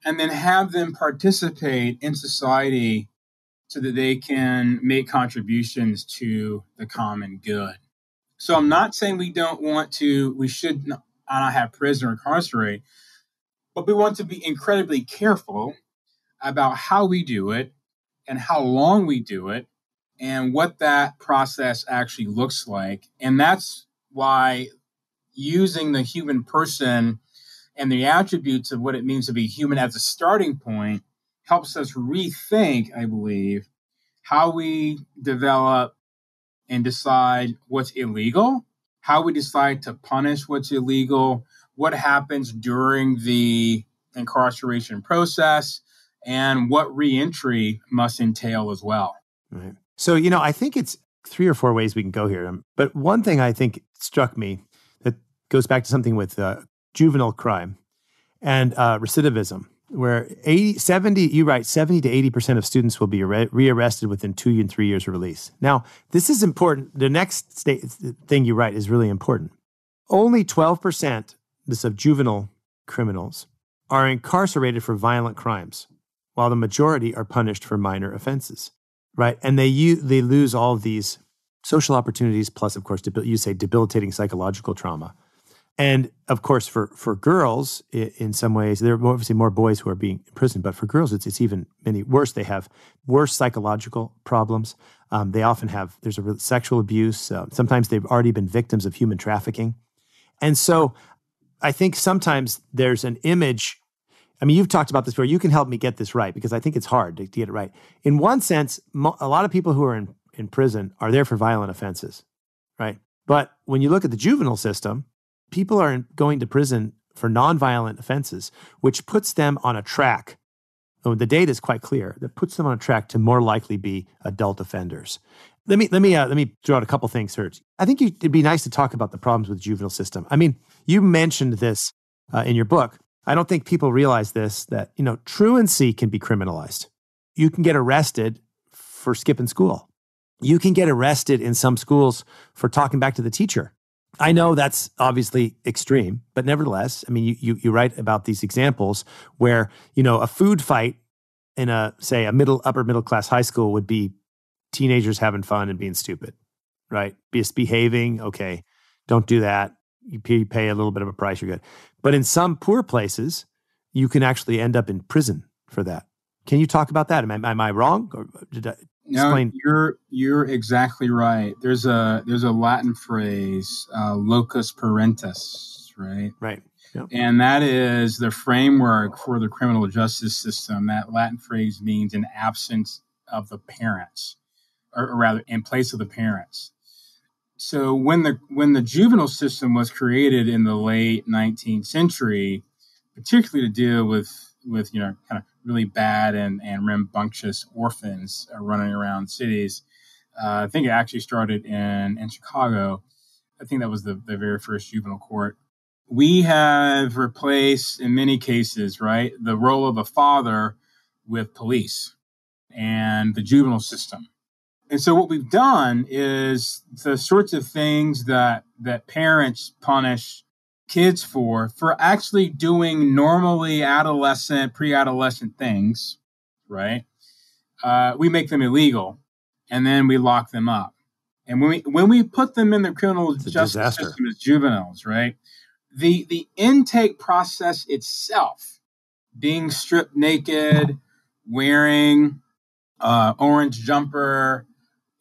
and then have them participate in society so that they can make contributions to the common good. So I'm not saying we should not have prison or incarcerate, but we want to be incredibly careful about how we do it and how long we do it and what that process actually looks like. And that's why using the human person and the attributes of what it means to be human as a starting point helps us rethink, I believe, how we develop and decide what's illegal, how we decide to punish what's illegal, what happens during the incarceration process, and what reentry must entail as well. Right. So, I think it's 3 or 4 ways we can go here. But one thing I think struck me that goes back to something with juvenile crime and recidivism, where 70 to 80% of students will be rearrested within 2 and 3 years of release. Now, this is important. The next thing you write is really important. Only 12% of juvenile criminals are incarcerated for violent crimes, while the majority are punished for minor offenses, right? And they lose all of these social opportunities, plus, of course, debilitating psychological trauma. And of course, for girls, in some ways, there are obviously more boys who are being imprisoned, but for girls, it's even many worse. They have worse psychological problems. They often there's sexual abuse. Sometimes they've already been victims of human trafficking. And so I think sometimes there's an image. You've talked about this before. You can help me get this right, because I think it's hard to get it right. In one sense, a lot of people who are in prison are there for violent offenses, right? But when you look at the juvenile system, people are going to prison for nonviolent offenses, which puts them on a track. The data is quite clear that puts them on a track to more likely be adult offenders. Let me throw out a couple things, Serge. I think it'd be nice to talk about the problems with the juvenile system. You mentioned this in your book. I don't think people realize this, that truancy can be criminalized. You can get arrested for skipping school. You can get arrested in some schools for talking back to the teacher. I know that's obviously extreme, but nevertheless, you write about these examples where, a food fight in say a upper middle class high school would be teenagers having fun and being stupid, right? Misbehaving. Okay. Don't do that. You pay a little bit of a price, you're good. But in some poor places, you can actually end up in prison for that. Can you talk about that? Am I wrong? Or No, Explain. you're exactly right. There's a Latin phrase, locus parentis, right? Right. Yeah. And that is the framework for the criminal justice system. That Latin phrase means in absence of the parents, or rather, in place of the parents. So when the juvenile system was created in the late 19th century, particularly to deal with kind of really bad and rambunctious orphans running around cities, I think it actually started in Chicago. I think that was the very first juvenile court. We have replaced, in many cases, right, the role of the father with police and the juvenile system. And so what we've done is the sorts of things that parents punish kids for actually doing normally adolescent, pre-adolescent things, right? We make them illegal, and then we lock them up. And when we put them in the criminal justice system as juveniles, right? The intake process itself, being stripped naked, wearing orange jumper,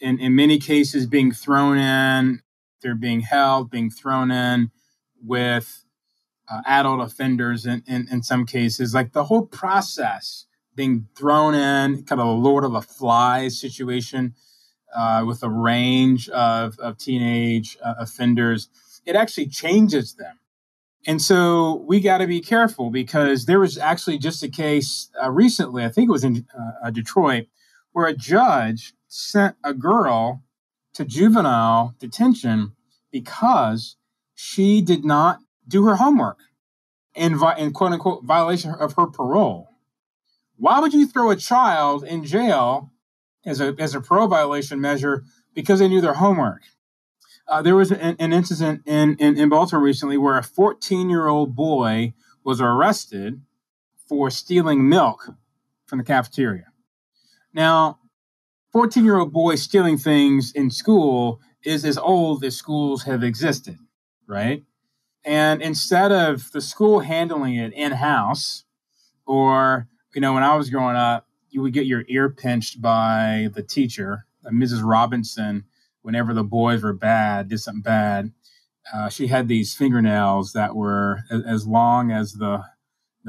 in many cases being thrown in, they're being held, being thrown in with adult offenders in some cases, like the whole process being thrown in, kind of a Lord of the Flies situation with a range of teenage offenders, it actually changes them. And so we got to be careful, because there was actually just a case recently, I think it was in Detroit, where a judge sent a girl to juvenile detention because she did not do her homework in quote unquote violation of her parole. Why would you throw a child in jail as a parole violation measure because they knew their homework? There was an incident in Baltimore recently where a 14-year-old boy was arrested for stealing milk from the cafeteria. Now, 14-year-old boy stealing things in school is as old as schools have existed, right? And instead of the school handling it in-house, or, when I was growing up, you would get your ear pinched by the teacher, Mrs. Robinson, whenever the boys did something bad. She had these fingernails that were as long as the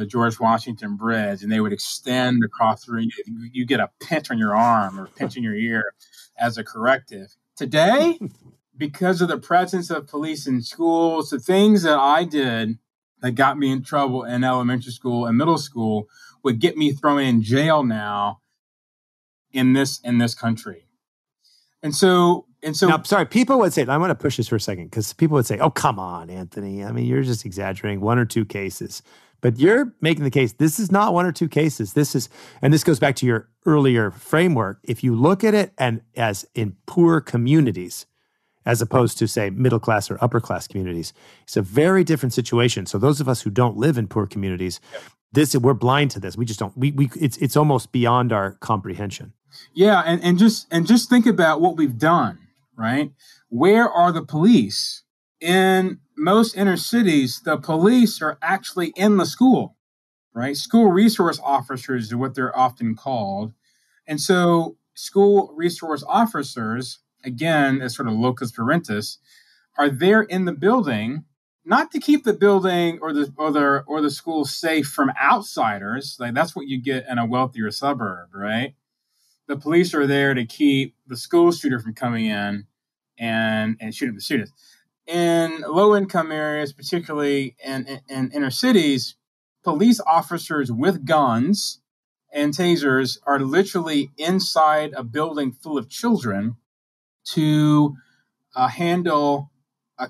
George Washington Bridge, and they would extend across the room. You get a pinch on your arm or pinch in your ear as a corrective. Today, because of the presence of police in schools, the things that I did that got me in trouble in elementary school and middle school would get me thrown in jail now in this country. And so now, sorry, people would say, I want to push this for a second, because people would say, oh, come on, Anthony. I mean, you're just exaggerating, one or two cases. But you're making the case, this is not one or two cases. And this goes back to your earlier framework. If you look at it and as in poor communities, as opposed to, say, middle-class or upper-class communities, it's a very different situation. So those of us who don't live in poor communities, we're blind to this. We just don't. It's almost beyond our comprehension. Yeah, and just think about what we've done, right? Where are the police? In most inner cities, the police are actually in the school, right? School resource officers are what they're often called. And so school resource officers, again, as sort of locus parentis, are there in the building, not to keep the building or the school safe from outsiders. Like that's what you get in a wealthier suburb, right? The police are there to keep the school shooter from coming in and shooting the students. In low-income areas, particularly in inner cities, police officers with guns and tasers are literally inside a building full of children to handle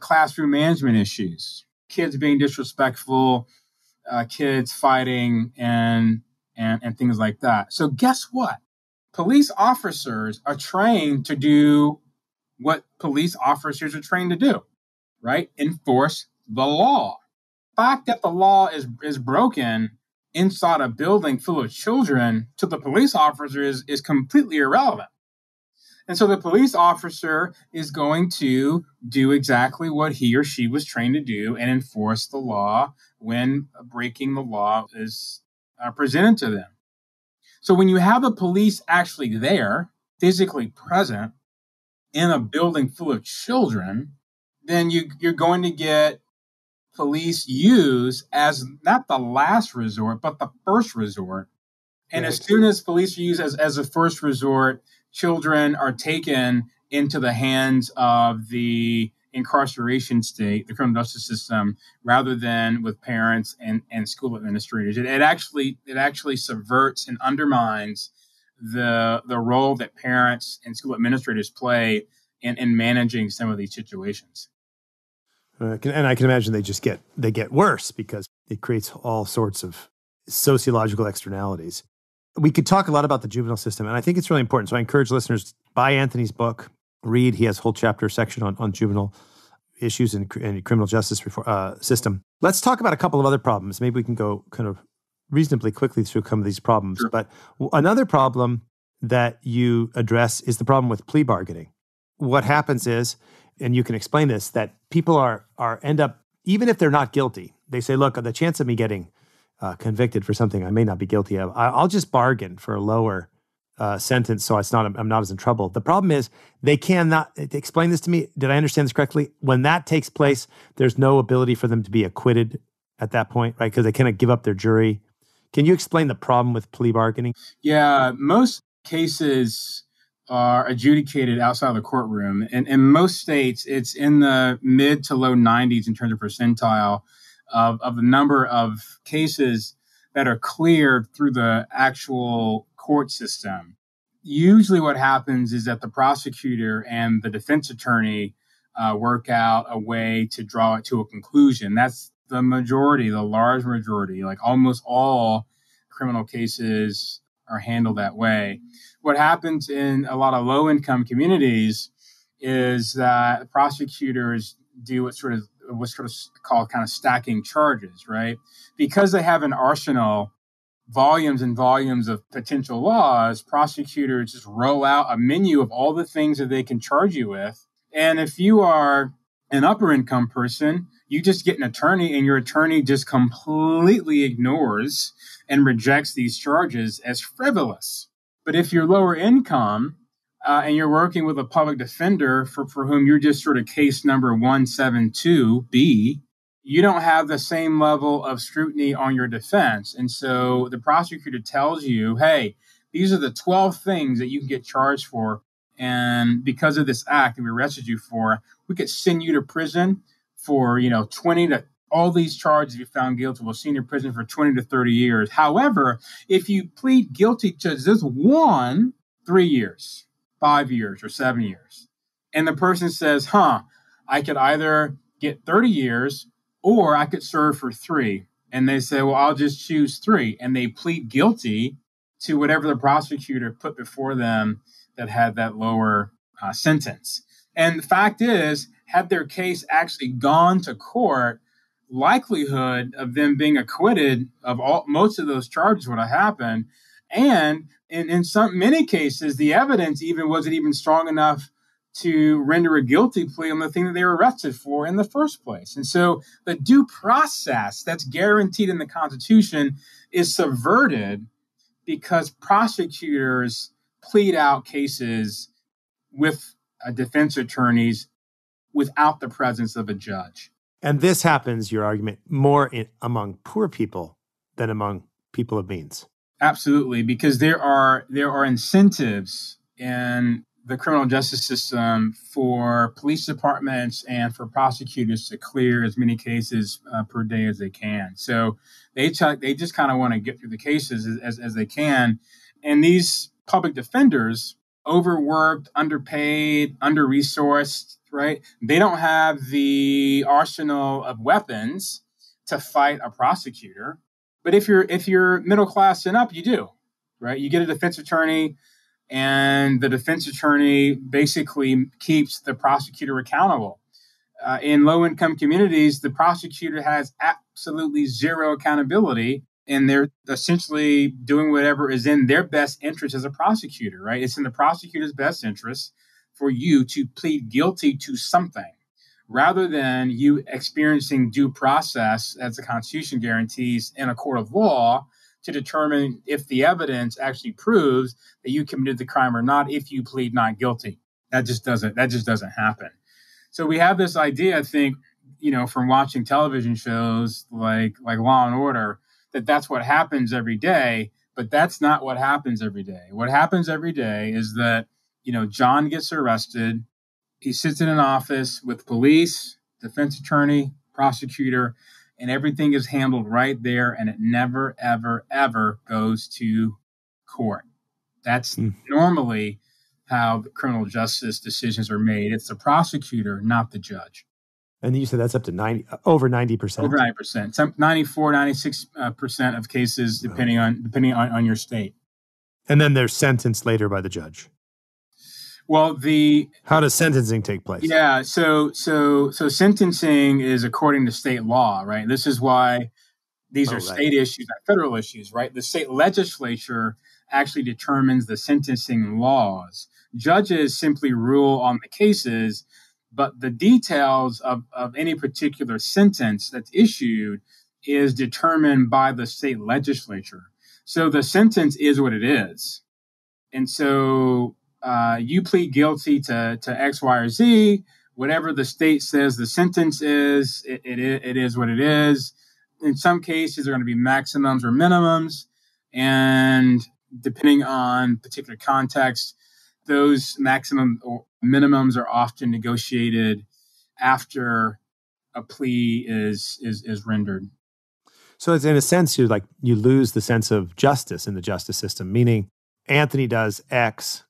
classroom management issues, kids being disrespectful, kids fighting, and things like that. So guess what? Police officers are trained to do what police officers are trained to do, right? Enforce the law. The fact that the law is broken inside a building full of children to the police officer is completely irrelevant. And so the police officer is going to do exactly what he or she was trained to do and enforce the law when breaking the law is presented to them. So when you have the police actually there, physically present in a building full of children, then you're going to get police use as not the last resort, but the first resort. And Right. as soon as police use as a first resort, children are taken into the hands of the incarceration state, the criminal justice system, rather than with parents and school administrators. It actually subverts and undermines the role that parents and school administrators play in managing some of these situations. And I can imagine they get worse because it creates all sorts of sociological externalities. We could talk a lot about the juvenile system, and I think it's really important. So I encourage listeners, buy Anthony's book, read. He has a whole chapter section on juvenile issues in criminal justice system. Let's talk about a couple of other problems. Maybe we can go kind of reasonably quickly through some of these problems. Sure. But another problem that you address is the problem with plea bargaining. What happens is, and you can explain this, that people end up, even if they're not guilty, they say, look, the chance of me getting convicted for something I may not be guilty of, I'll just bargain for a lower sentence so I'm not as in trouble. The problem is they cannot, explain this to me, did I understand this correctly? When that takes place, there's no ability for them to be acquitted at that point, right? Because they cannot give up their jury. Can you explain the problem with plea bargaining? Yeah, most cases are adjudicated outside of the courtroom. And in most states, it's in the mid to low 90s in terms of percentile of the number of cases that are cleared through the actual court system. Usually what happens is that the prosecutor and the defense attorney work out a way to draw it to a conclusion. That's the majority, the large majority, like almost all criminal cases are handled that way. What happens in a lot of low-income communities is that prosecutors do what's sort of called kind of stacking charges, right? Because they have an arsenal, volumes and volumes of potential laws, prosecutors just roll out a menu of all the things that they can charge you with. And if you are an upper income person, you just get an attorney and your attorney just completely ignores and rejects these charges as frivolous. But if you're lower income and you're working with a public defender for whom you're just sort of case number 172B, you don't have the same level of scrutiny on your defense. And so the prosecutor tells you, hey, these are the 12 things that you can get charged for. And because of this act that we arrested you for, we could send you to prison for, 20 to all these charges. If you found guilty, we'll send you to prison for 20 to 30 years. However, if you plead guilty to this one, 3 years, 5 years, or 7 years, and the person says, I could either get 30 years or I could serve for 3. And they say, well, I'll just choose 3. And they plead guilty to whatever the prosecutor put before them that had that lower sentence. And the fact is, had their case actually gone to court, likelihood of them being acquitted of most of those charges would have happened. And in many cases, the evidence even wasn't even strong enough to render a guilty plea on the thing that they were arrested for in the first place. And so the due process that's guaranteed in the Constitution is subverted because prosecutors plead out cases with defense attorneys without the presence of a judge. And this happens, your argument, more among poor people than among people of means. Absolutely, because there are incentives in the criminal justice system for police departments and for prosecutors to clear as many cases per day as they can. So they just kind of want to get through the cases as they can. And these public defenders, overworked, underpaid, under-resourced, right? They don't have the arsenal of weapons to fight a prosecutor. But if you're middle class and up, you do, right? You get a defense attorney, and the defense attorney basically keeps the prosecutor accountable. In low-income communities, the prosecutor has absolutely zero accountability, and they're essentially doing whatever is in their best interest as a prosecutor, right? It's in the prosecutor's best interest for you to plead guilty to something rather than you experiencing due process, as the Constitution guarantees, in a court of law to determine if the evidence actually proves that you committed the crime or not if you plead not guilty. That just doesn't happen. So we have this idea, I think, from watching television shows like Law and Order, that's what happens every day, but that's not what happens every day. What happens every day is that, John gets arrested. He sits in an office with police, defense attorney, prosecutor, and everything is handled right there, and it never, ever, ever goes to court. That's normally how the criminal justice decisions are made. It's the prosecutor, not the judge. And you said that's up to over 90%? Over 90%. Some 94, 96% of cases, depending on your state. And then they're sentenced later by the judge. Well, how does sentencing take place? Yeah, so sentencing is according to state law, right? This is why these are state issues, not federal issues, right? The state legislature actually determines the sentencing laws. Judges simply rule on the cases, but the details of any particular sentence that's issued is determined by the state legislature. So the sentence is what it is. And so you plead guilty to X, Y, or Z. Whatever the state says the sentence is, it is what it is. In some cases, there are going to be maximums or minimums. And depending on particular context, those maximum or minimums are often negotiated after a plea is rendered. So it's in a sense, you lose the sense of justice in the justice system, meaning Anthony does X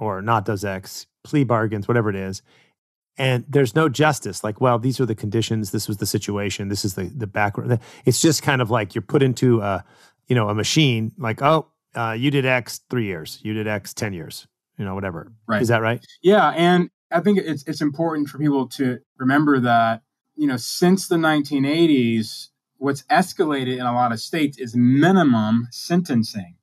or not does X, plea bargains, whatever it is, and there's no justice. These are the conditions, this was the situation, this is the background. It's just kind of like you're put into a machine, you did X 3 years, you did X 10 years, whatever. Right. Is that right? Yeah, and I think it's important for people to remember that, since the 1980s, what's escalated in a lot of states is minimum sentencing,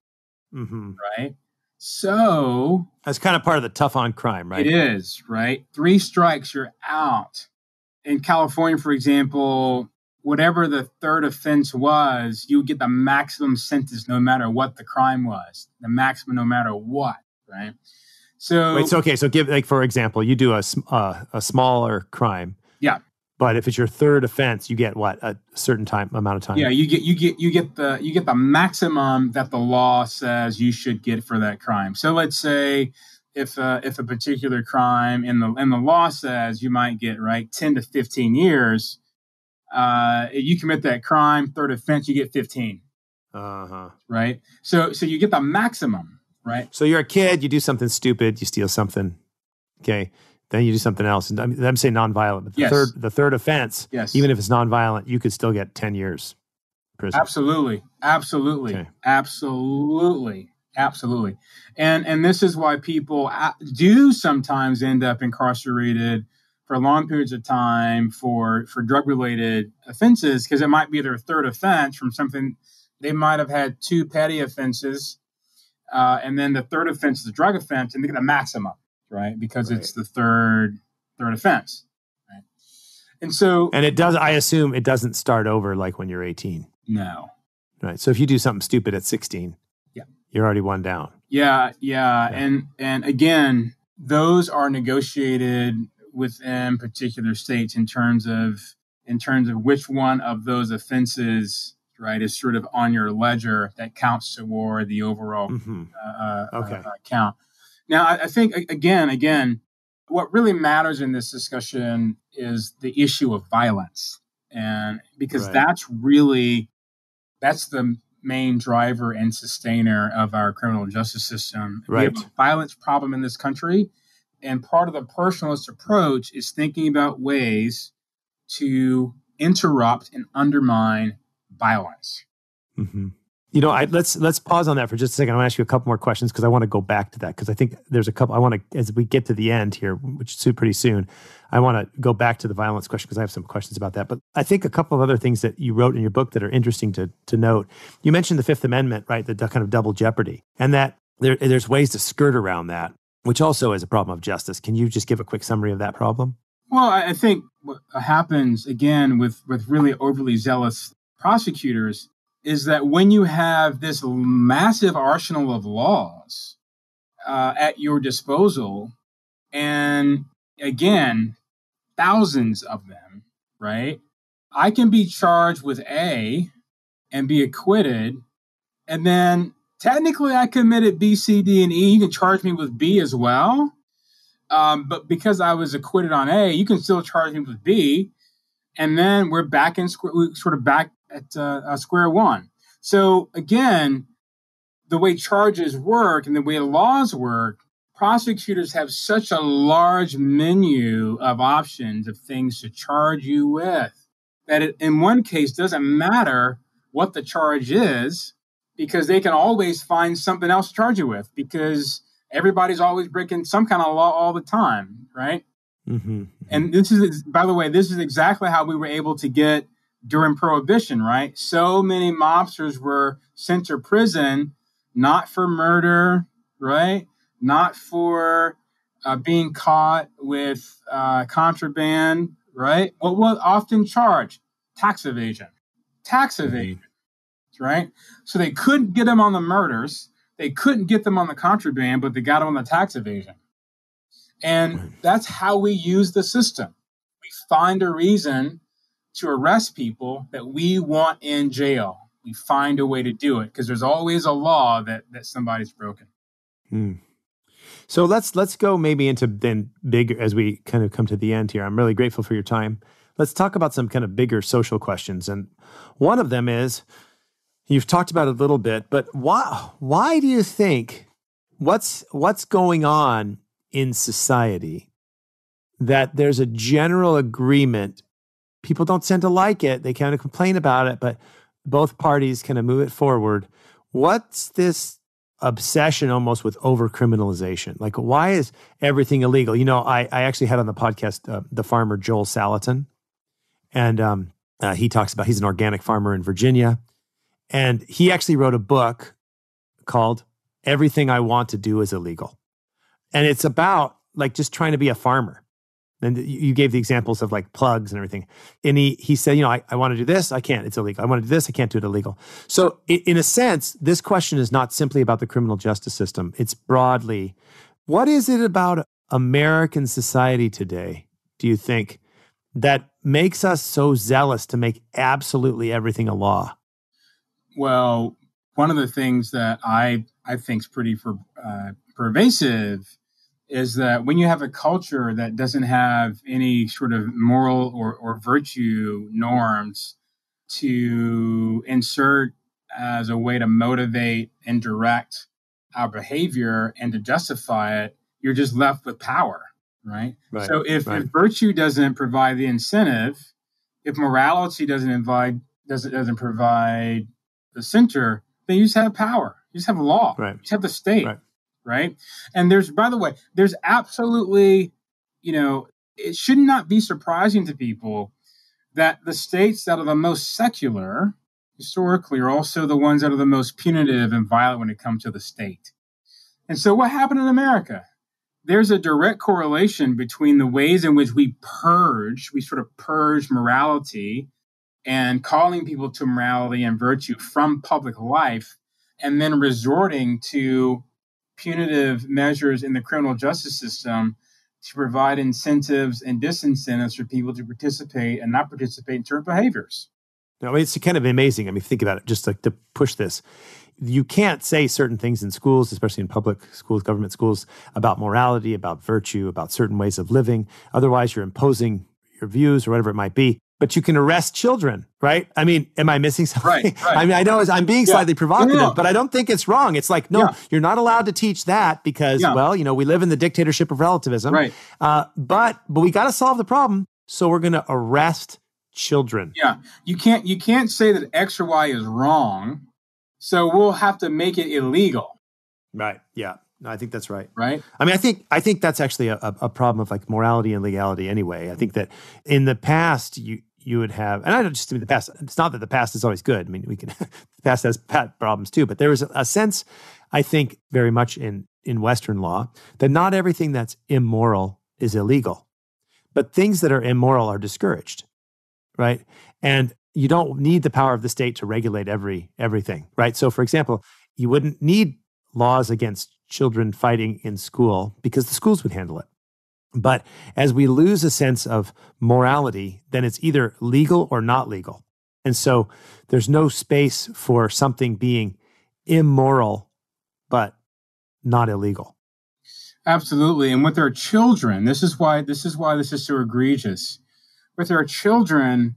right? So that's kind of part of the tough on crime, right? It is, right? 3 strikes, you're out. In California, for example, whatever the third offense was, you would get the maximum sentence no matter what the crime was, the maximum no matter what, right? So wait, so give, for example, you do a smaller crime. Yeah. But if it's your third offense, you get what, a certain amount of time? Yeah, you get the maximum that the law says you should get for that crime. So let's say if a particular crime in the law says you might get 10 to 15 years, you commit that crime, third offense, you get 15. Right. So you get the maximum, right? So you're a kid, you do something stupid, you steal something, okay. Then you do something else. And I'm saying nonviolent, but the third offense, even if it's nonviolent, you could still get 10 years prison. Absolutely. Okay. Absolutely. And this is why people do sometimes end up incarcerated for long periods of time for drug-related offenses, because it might be their third offense from something. They might have had 2 petty offenses, and then the third offense is a drug offense, and they get a maximum. Right, because it's the third offense, right? And it does. I assume it doesn't start over like when you're 18. No, right. So if you do something stupid at 16, you're already one down. Yeah. And again, those are negotiated within particular states in terms of which one of those offenses, right, is sort of on your ledger that counts toward the overall count. Now, I think, again, what really matters in this discussion is the issue of violence. And because that's the main driver and sustainer of our criminal justice system. Right. We have a violence problem in this country. And part of the personalist approach is thinking about ways to interrupt and undermine violence. Mm-hmm. Let's pause on that for just a second. I want to ask you a couple more questions because I want to go back to that, because I think there's a couple. I want to, as we get to the end here, which is pretty soon, I want to go back to the violence question because I have some questions about that. But I think a couple of other things that you wrote in your book that are interesting to note. You mentioned the Fifth Amendment, right? The kind of double jeopardy, and that there's ways to skirt around that, which also is a problem of justice. Can you just give a quick summary of that problem? Well, I think what happens, again, with really overly zealous prosecutors is that when you have this massive arsenal of laws at your disposal, and again, thousands of them, right? I can be charged with A and be acquitted, and then technically I committed B, C, D, and E. You can charge me with B as well. But because I was acquitted on A, you can still charge me with B. And then we're back at square one. So again, the way charges work and the way laws work, prosecutors have such a large menu of options of things to charge you with that it, in one case, doesn't matter what the charge is, because they can always find something else to charge you with, because everybody's always breaking some kind of law all the time, right? Mm-hmm. And this is, by the way, this is exactly how we were able to get during Prohibition, right? So many mobsters were sent to prison, not for murder, right? Not for being caught with contraband, right? What was often charged? Tax evasion. Tax evasion, right? So they couldn't get them on the murders. They couldn't get them on the contraband, but they got them on the tax evasion. And that's how we use the system. We find a reason to arrest people that we want in jail. We find a way to do it because there's always a law that somebody's broken. So let's go maybe into then bigger, as we kind of come to the end here. I'm really grateful for your time. Let's talk about some kind of bigger social questions. And one of them is, you've talked about it a little bit, but why do you think, what's going on in society that there's a general agreement? People don't tend to like it. They kind of complain about it, but both parties kind of move it forward. What's this obsession almost with over-criminalization? Like, why is everything illegal? You know, I actually had on the podcast the farmer Joel Salatin, and he talks about, he's an organic farmer in Virginia, and he actually wrote a book called Everything I Want to Do is Illegal. And it's about like just trying to be a farmer. And you gave the examples of like plugs and everything. And he said, you know, I want to do this, I can't, it's illegal. I want to do this, I can't do it illegal. So in a sense, this question is not simply about the criminal justice system. It's broadly, what is it about American society today, do you think, that makes us so zealous to make absolutely everything a law? Well, one of the things that I think is pretty pervasive is that when you have a culture that doesn't have any sort of moral or virtue norms to insert as a way to motivate and direct our behavior and to justify it, you're just left with power, right? So if virtue doesn't provide the incentive, if morality doesn't provide the center, then you just have power. You just have law. You just have the state. Right. And there's, by the way, there's absolutely, you know, it should not be surprising to people that the states that are the most secular historically are also the ones that are the most punitive and violent when it comes to the state. And so what happened in America? There's a direct correlation between the ways in which we sort of purge morality and calling people to morality and virtue from public life, and then resorting to punitive measures in the criminal justice system to provide incentives and disincentives for people to participate and not participate in certain behaviors. No, it's kind of amazing. I mean, think about it, just like to push this. You can't say certain things in schools, especially in public schools, government schools, about morality, about virtue, about certain ways of living. Otherwise, you're imposing your views or whatever it might be. But you can arrest children, right? I mean, am I missing something? Right. I mean, I know I'm being slightly provocative, but I don't think it's wrong. It's like, no, you're not allowed to teach that because, well, you know, we live in the dictatorship of relativism. Right. But we got to solve the problem. So we're going to arrest children. Yeah. You can't say that X or Y is wrong. So we'll have to make it illegal. Right. Yeah. No, I think that's right. Right. I mean, I think that's actually a problem of like morality and legality anyway. I think that in the past, you would have, and I don't just mean the past, it's not that the past is always good. I mean, the past has problems too, but there is a sense, I think, very much in Western law that not everything that's immoral is illegal, but things that are immoral are discouraged, right? And you don't need the power of the state to regulate everything, right? So, for example, you wouldn't need laws against children fighting in school because the schools would handle it. But as we lose a sense of morality, then it's either legal or not legal. And so there's no space for something being immoral, but not illegal. Absolutely. And with our children, this is why this is so egregious. With our children,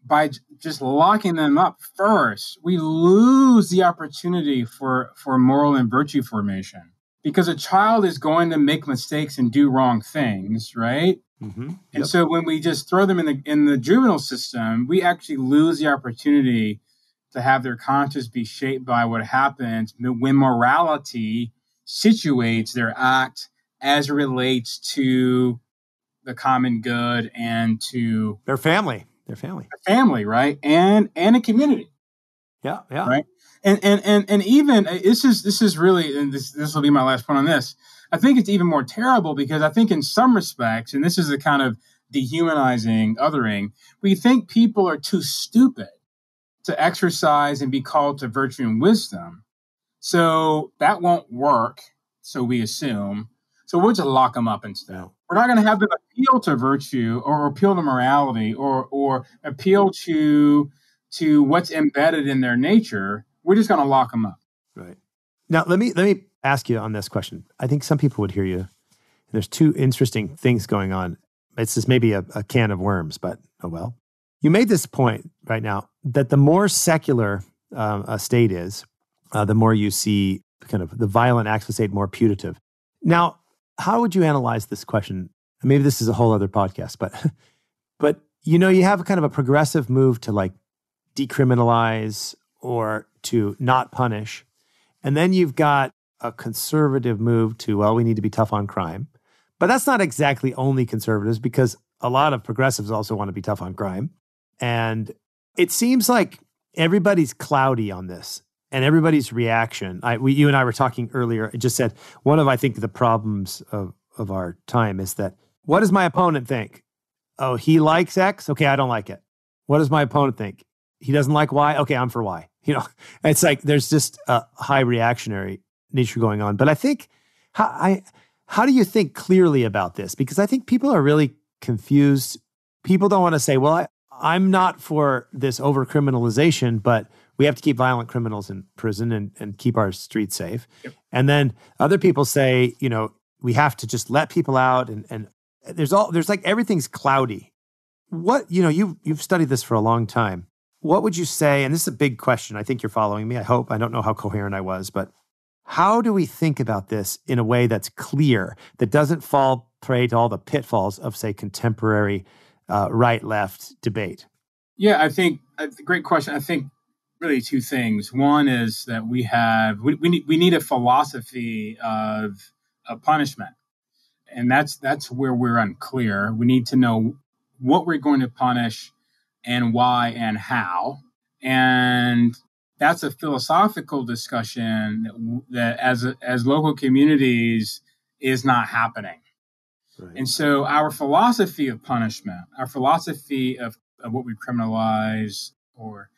by just locking them up first, we lose the opportunity for moral and virtue formation. Because a child is going to make mistakes and do wrong things, right? Mm-hmm. Yep. And so when we just throw them in the juvenile system, we actually lose the opportunity to have their conscience be shaped by what happens when morality situates their act as it relates to the common good and to their family, right? And a community. Yeah. Right. And even this is really, and this will be my last point on this. I think it's even more terrible because I think in some respects, and this is a kind of dehumanizing othering, we think people are too stupid to exercise and be called to virtue and wisdom. So that won't work. So we assume. So we'll just lock them up instead. Yeah. We're not going to have them appeal to virtue or appeal to morality or appeal to what's embedded in their nature. We're just going to lock them up. Right. Now, let me ask you on this question. I think some people would hear you. There's two interesting things going on. It's just maybe a can of worms, but oh well. You made this point right now that the more secular a state is, the more you see kind of the violent acts of the state more putative. Now, how would you analyze this question? Maybe this is a whole other podcast, but you have kind of a progressive move to like decriminalize or to not punish. And then you've got a conservative move to, well, we need to be tough on crime. But that's not exactly only conservatives because a lot of progressives also want to be tough on crime. And it seems like everybody's cloudy on this and everybody's reaction. You and I were talking earlier. It just said one of, I think, the problems of our time is that what does my opponent think? Oh, he likes X? Okay, I don't like it. What does my opponent think? He doesn't like Y? Okay, I'm for Y. It's like there's just a high reactionary nature going on. But I think, how do you think clearly about this? Because I think people are really confused. People don't want to say, well, I'm not for this over-criminalization, but we have to keep violent criminals in prison and keep our streets safe. Yep. And then other people say, we have to just let people out and there's like everything's cloudy. What, you've studied this for a long time. What would you say, and this is a big question, I think you're following me, I hope, I don't know how coherent I was, but how do we think about this in a way that's clear, that doesn't fall prey to all the pitfalls of, say, contemporary right-left debate? Yeah, I think, great question. I think really two things. One is that we need a philosophy of punishment. And that's where we're unclear. We need to know what we're going to punish and why and how. And that's a philosophical discussion that as local communities is not happening. Right. And so our philosophy of punishment, our philosophy of what we criminalize or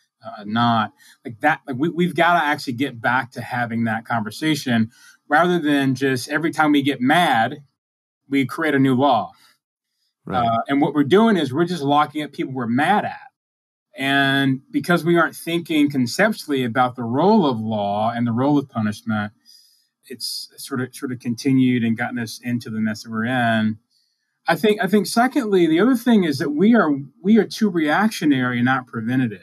not, like that, like we've got to actually get back to having that conversation rather than just every time we get mad, we create a new law. Right. And what we're doing is we're just locking up people we're mad at. And because we aren't thinking conceptually about the role of law and the role of punishment, it's sort of continued and gotten us into the mess that we're in. I think secondly, the other thing is that we are too reactionary and not preventative.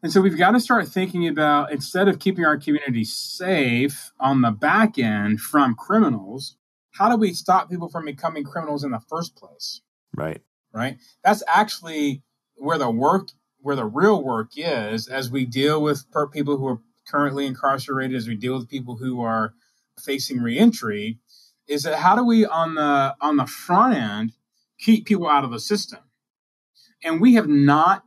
And so we've got to start thinking about, instead of keeping our community safe on the back end from criminals, how do we stop people from becoming criminals in the first place? Right. Right. That's actually where the real work is, as we deal with people who are currently incarcerated, as we deal with people who are facing reentry, is that how do we on the front end keep people out of the system? And we have not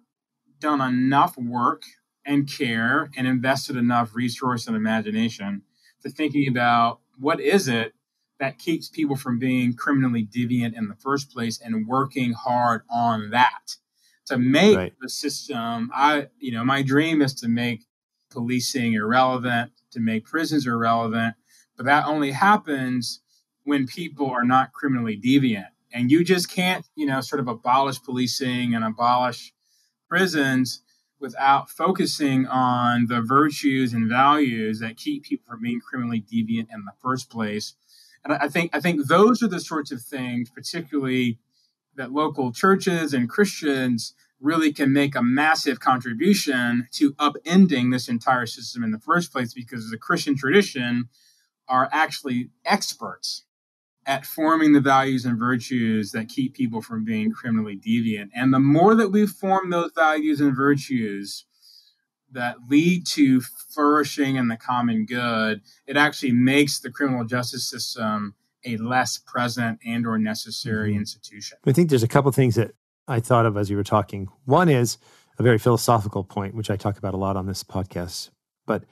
done enough work and care and invested enough resource and imagination to thinking about what is it that keeps people from being criminally deviant in the first place and working hard on that. to make Right. the system. My dream is to make policing irrelevant, to make prisons irrelevant, but that only happens when people are not criminally deviant. And you just can't, sort of abolish policing and abolish prisons without focusing on the virtues and values that keep people from being criminally deviant in the first place. And I think those are the sorts of things, particularly that local churches and Christians really can make a massive contribution to upending this entire system in the first place, because the Christian tradition are actually experts at forming the values and virtues that keep people from being criminally deviant. And the more that we form those values and virtues that lead to flourishing and the common good, it actually makes the criminal justice system a less present and or necessary institution. I think there's a couple of things that I thought of as you were talking. One is a very philosophical point, which I talk about a lot on this podcast, but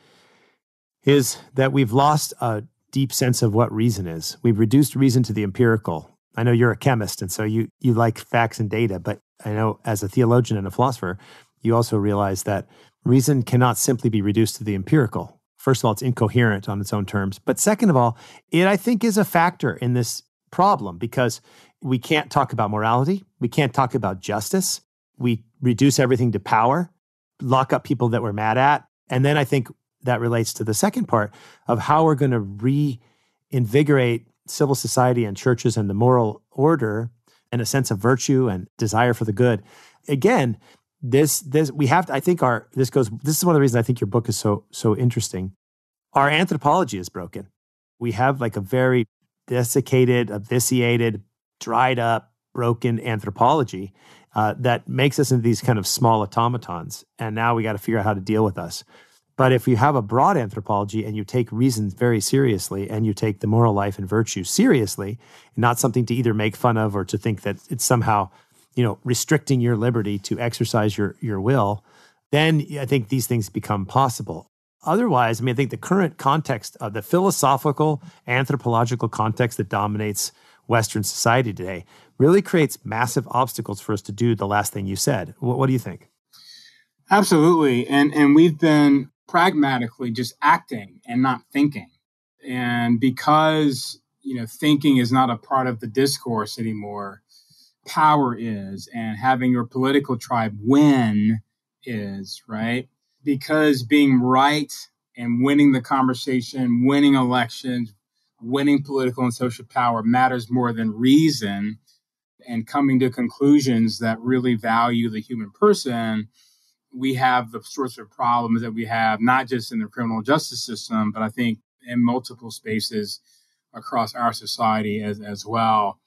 is that we've lost a deep sense of what reason is. We've reduced reason to the empirical. I know you're a chemist, and so you like facts and data, but I know as a theologian and a philosopher, you also realize that reason cannot simply be reduced to the empirical. First of all, it's incoherent on its own terms. But second of all, it, I think, is a factor in this problem because we can't talk about morality. We can't talk about justice. We reduce everything to power, lock up people that we're mad at. And then I think that relates to the second part of how we're going to reinvigorate civil society and churches and the moral order and a sense of virtue and desire for the good. Again, this is one of the reasons I think your book is so interesting. Our anthropology is broken. We have like a very desiccated, vitiated, dried up, broken anthropology that makes us into these kind of small automatons. And now we got to figure out how to deal with us. But if you have a broad anthropology and you take reason very seriously and you take the moral life and virtue seriously, not something to either make fun of or to think that it's somehow, restricting your liberty to exercise your will, then I think these things become possible. Otherwise, I think the current context of the philosophical, anthropological context that dominates Western society today really creates massive obstacles for us to do the last thing you said. What do you think? Absolutely. And we've been pragmatically just acting and not thinking. And because, thinking is not a part of the discourse anymore, power is, and having your political tribe win is, right? Because being right and winning the conversation, winning elections, winning political and social power matters more than reason and coming to conclusions that really value the human person, we have the sorts of problems that we have, not just in the criminal justice system, but I think in multiple spaces across our society as well.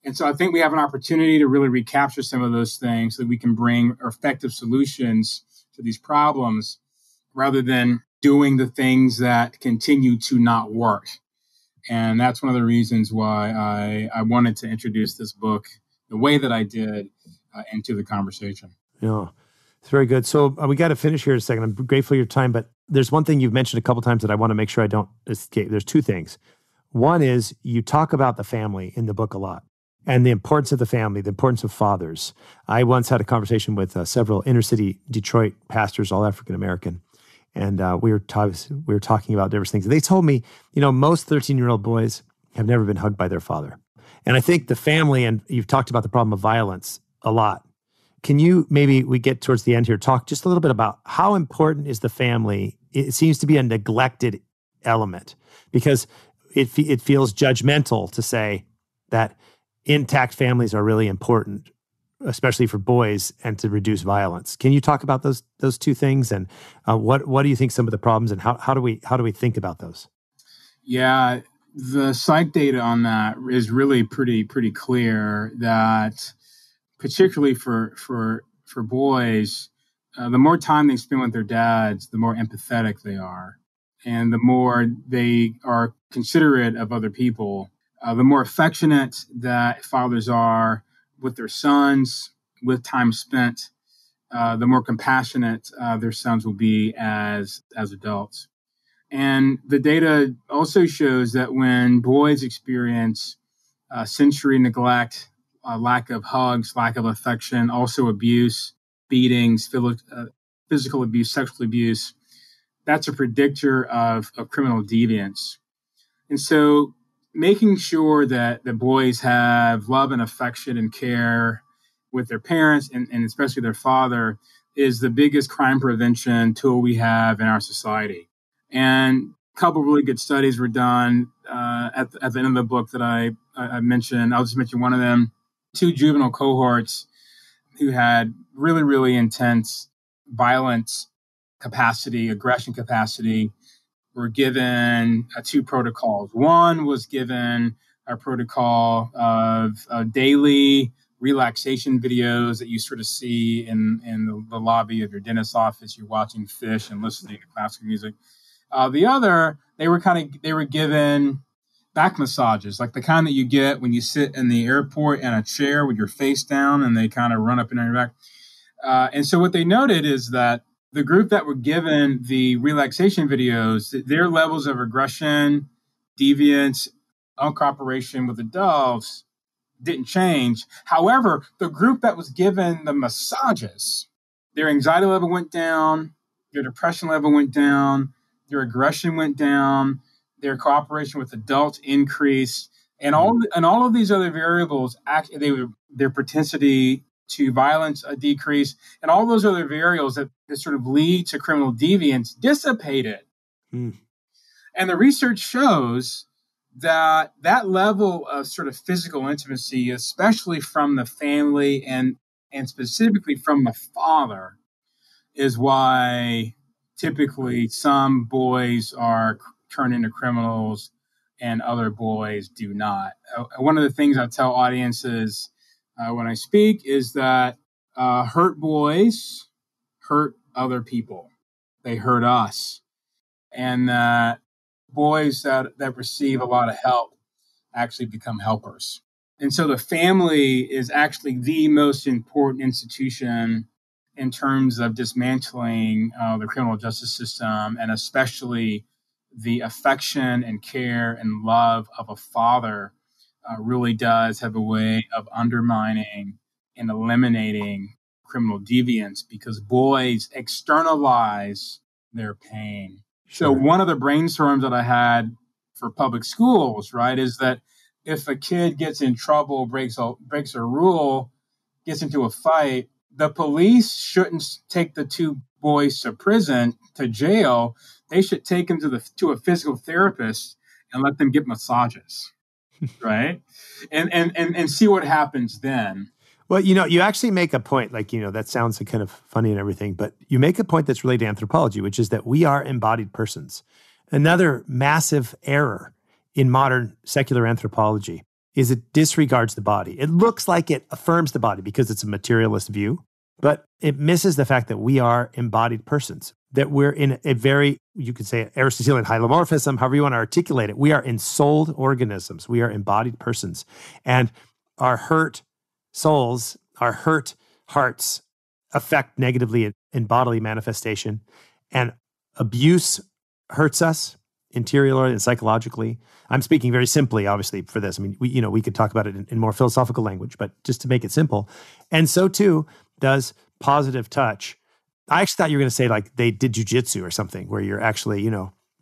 And so I think we have an opportunity to really recapture some of those things so that we can bring effective solutions to these problems rather than doing the things that continue to not work. And that's one of the reasons why I wanted to introduce this book the way that I did into the conversation. Yeah, it's very good. So we got to finish here in a second. I'm grateful for your time, but there's one thing you've mentioned a couple times that I want to make sure I don't escape. There's two things. One is you talk about the family in the book a lot and the importance of the family, the importance of fathers. I once had a conversation with several inner city Detroit pastors, all African-American, and we were talking about different things. And they told me, most 13-year-old boys have never been hugged by their father. And I think the family, and you've talked about the problem of violence a lot. Can you, maybe we get towards the end here, talk just a little bit about how important is the family? It seems to be a neglected element because it feels judgmental to say that intact families are really important, especially for boys, and to reduce violence. Can you talk about those two things, and what do you think some of the problems, and how do we think about those? Yeah, the psych data on that is really pretty clear that, particularly for boys, the more time they spend with their dads, the more empathetic they are, and the more they are considerate of other people. The more affectionate that fathers are with their sons, with time spent, the more compassionate their sons will be as adults. And the data also shows that when boys experience sensory neglect, lack of hugs, lack of affection, also abuse, beatings, physical abuse, sexual abuse, that's a predictor of criminal deviance. And so making sure that the boys have love and affection and care with their parents and especially their father is the biggest crime prevention tool we have in our society. And a couple of really good studies were done at the end of the book that I mentioned. I'll just mention one of them. 2 juvenile cohorts who had really, really intense violence capacity, aggression capacity, were given 2 protocols. One was given a protocol of daily relaxation videos that you sort of see in the lobby of your dentist's office. You're watching fish and listening to classical music. The other, they were given back massages, like the kind that you get when you sit in the airport in a chair with your face down and they kind of run up and down your back. And so what they noted is that the group that were given the relaxation videos, their levels of aggression, deviance, uncooperation with adults didn't change. However, the group that was given the massages, their anxiety level went down, their depression level went down, their aggression went down, their cooperation with adults increased, and all of these other variables, their propensity to violence decrease, and all those other variables that sort of lead to criminal deviance dissipated. And the research shows that level of sort of physical intimacy, especially from the family and specifically from the father, is why typically some boys are turned into criminals and other boys do not. One of the things I tell audiences when I speak is that hurt boys hurt other people. They hurt us. And boys that receive a lot of help actually become helpers. And so the family is actually the most important institution in terms of dismantling the criminal justice system, and especially the affection and care and love of a father really does have a way of undermining and eliminating criminal deviance, because boys externalize their pain. Sure. So one of the brainstorms that I had for public schools, right, is that if a kid gets in trouble, breaks a rule, gets into a fight, the police shouldn't take the 2 boys to prison, to jail. They should take them to a physical therapist and let them get massages, right? And see what happens then. Well, you actually make a point, like, that sounds kind of funny and everything, but you make a point that's related to anthropology, which is that we are embodied persons. Another massive error in modern secular anthropology is it disregards the body. It looks like it affirms the body because it's a materialist view, but it misses the fact that we are embodied persons, that we're in a very, you could say, Aristotelian hylomorphism, however you want to articulate it. We are ensouled organisms. We are embodied persons. And our hurt souls, our hurt hearts affect negatively in bodily manifestation. And abuse hurts us interiorly and psychologically. I'm speaking very simply, obviously, for this. I mean, we could talk about it in more philosophical language, but just to make it simple. And so too does positive touch. I actually thought you were going to say like they did jujitsu or something, where you're actually,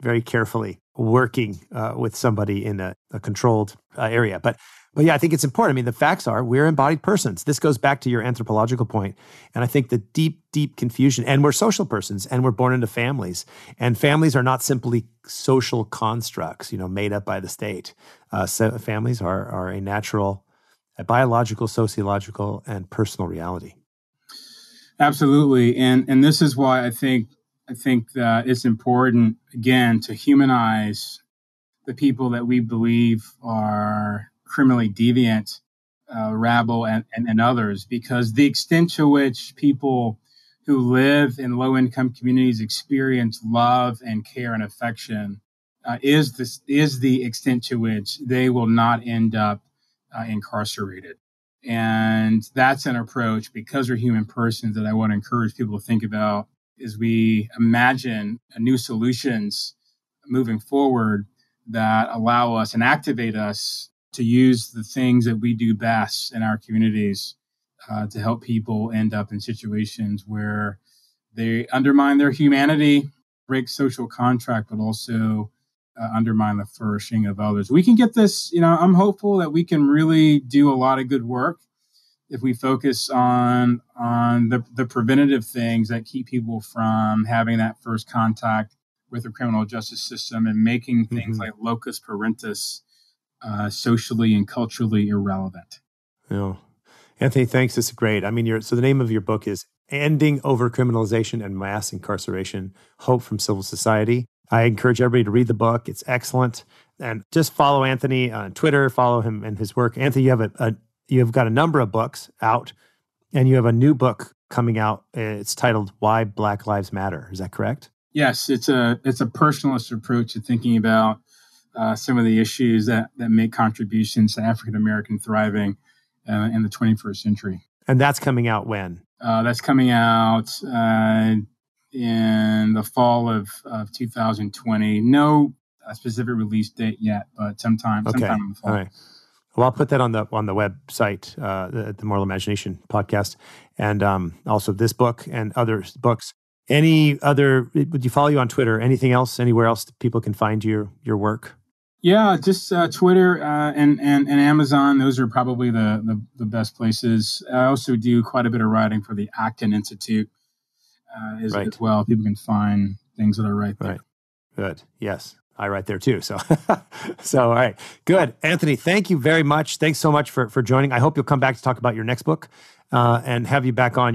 very carefully working with somebody in a controlled area. But yeah, I think it's important. I mean, the facts are we're embodied persons. This goes back to your anthropological point. And I think the deep, deep confusion, and we're social persons and we're born into families. And families are not simply social constructs, made up by the state. So families are a natural, a biological, sociological, and personal reality. Absolutely. And this is why I think that it's important, again, to humanize the people that we believe are criminally deviant, rabble and others, because the extent to which people who live in low-income communities experience love and care and affection is the extent to which they will not end up incarcerated. And that's an approach, because we're human persons, that I want to encourage people to think about as we imagine new solutions moving forward that allow us and activate us to use the things that we do best in our communities to help people end up in situations where they undermine their humanity, break social contract, but also undermine the flourishing of others. We can get this, I'm hopeful that we can really do a lot of good work if we focus on the preventative things that keep people from having that first contact with the criminal justice system and making things like locus parentis socially and culturally irrelevant. Yeah. Anthony, thanks. This is great. I mean, so the name of your book is Ending Over-Criminalization and Mass Incarceration, Hope from Civil Society. I encourage everybody to read the book. It's excellent. And just follow Anthony on Twitter, follow him and his work. Anthony, you have got a number of books out, and you have a new book coming out. It's titled Why Black Lives Matter. Is that correct? Yes, it's a personalist approach to thinking about some of the issues that make contributions to African-American thriving in the 21st century. And that's coming out when? That's coming out in the fall of 2020. No specific release date yet, but sometime in the fall. All right. Well, I'll put that on the website, the Moral Imagination podcast, and also this book and other books. Would you follow you on Twitter? Anything else? Anywhere else that people can find your work? Yeah, just Twitter and Amazon. Those are probably the best places. I also do quite a bit of writing for the Acton Institute as well. People can find things that I write there. Right. Good. Yes. I write there too. So, all right. Good. Anthony, thank you very much. Thanks so much for joining. I hope you'll come back to talk about your next book and have you back on.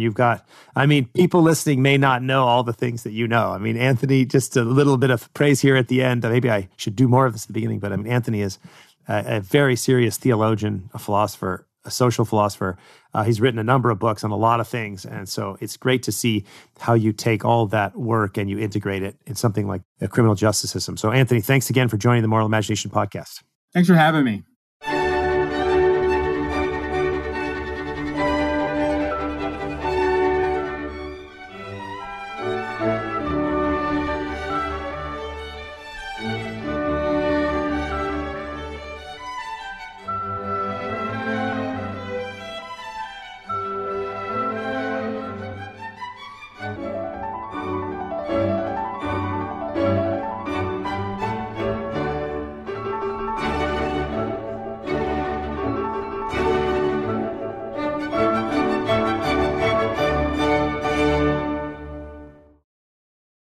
People listening may not know all the things that you know. Anthony, just a little bit of praise here at the end. Maybe I should do more of this at the beginning, but Anthony is a very serious theologian, a philosopher, a social philosopher. He's written a number of books on a lot of things. And so it's great to see how you take all of that work and you integrate it in something like a criminal justice system. So Anthony, thanks again for joining the Moral Imagination podcast. Thanks for having me.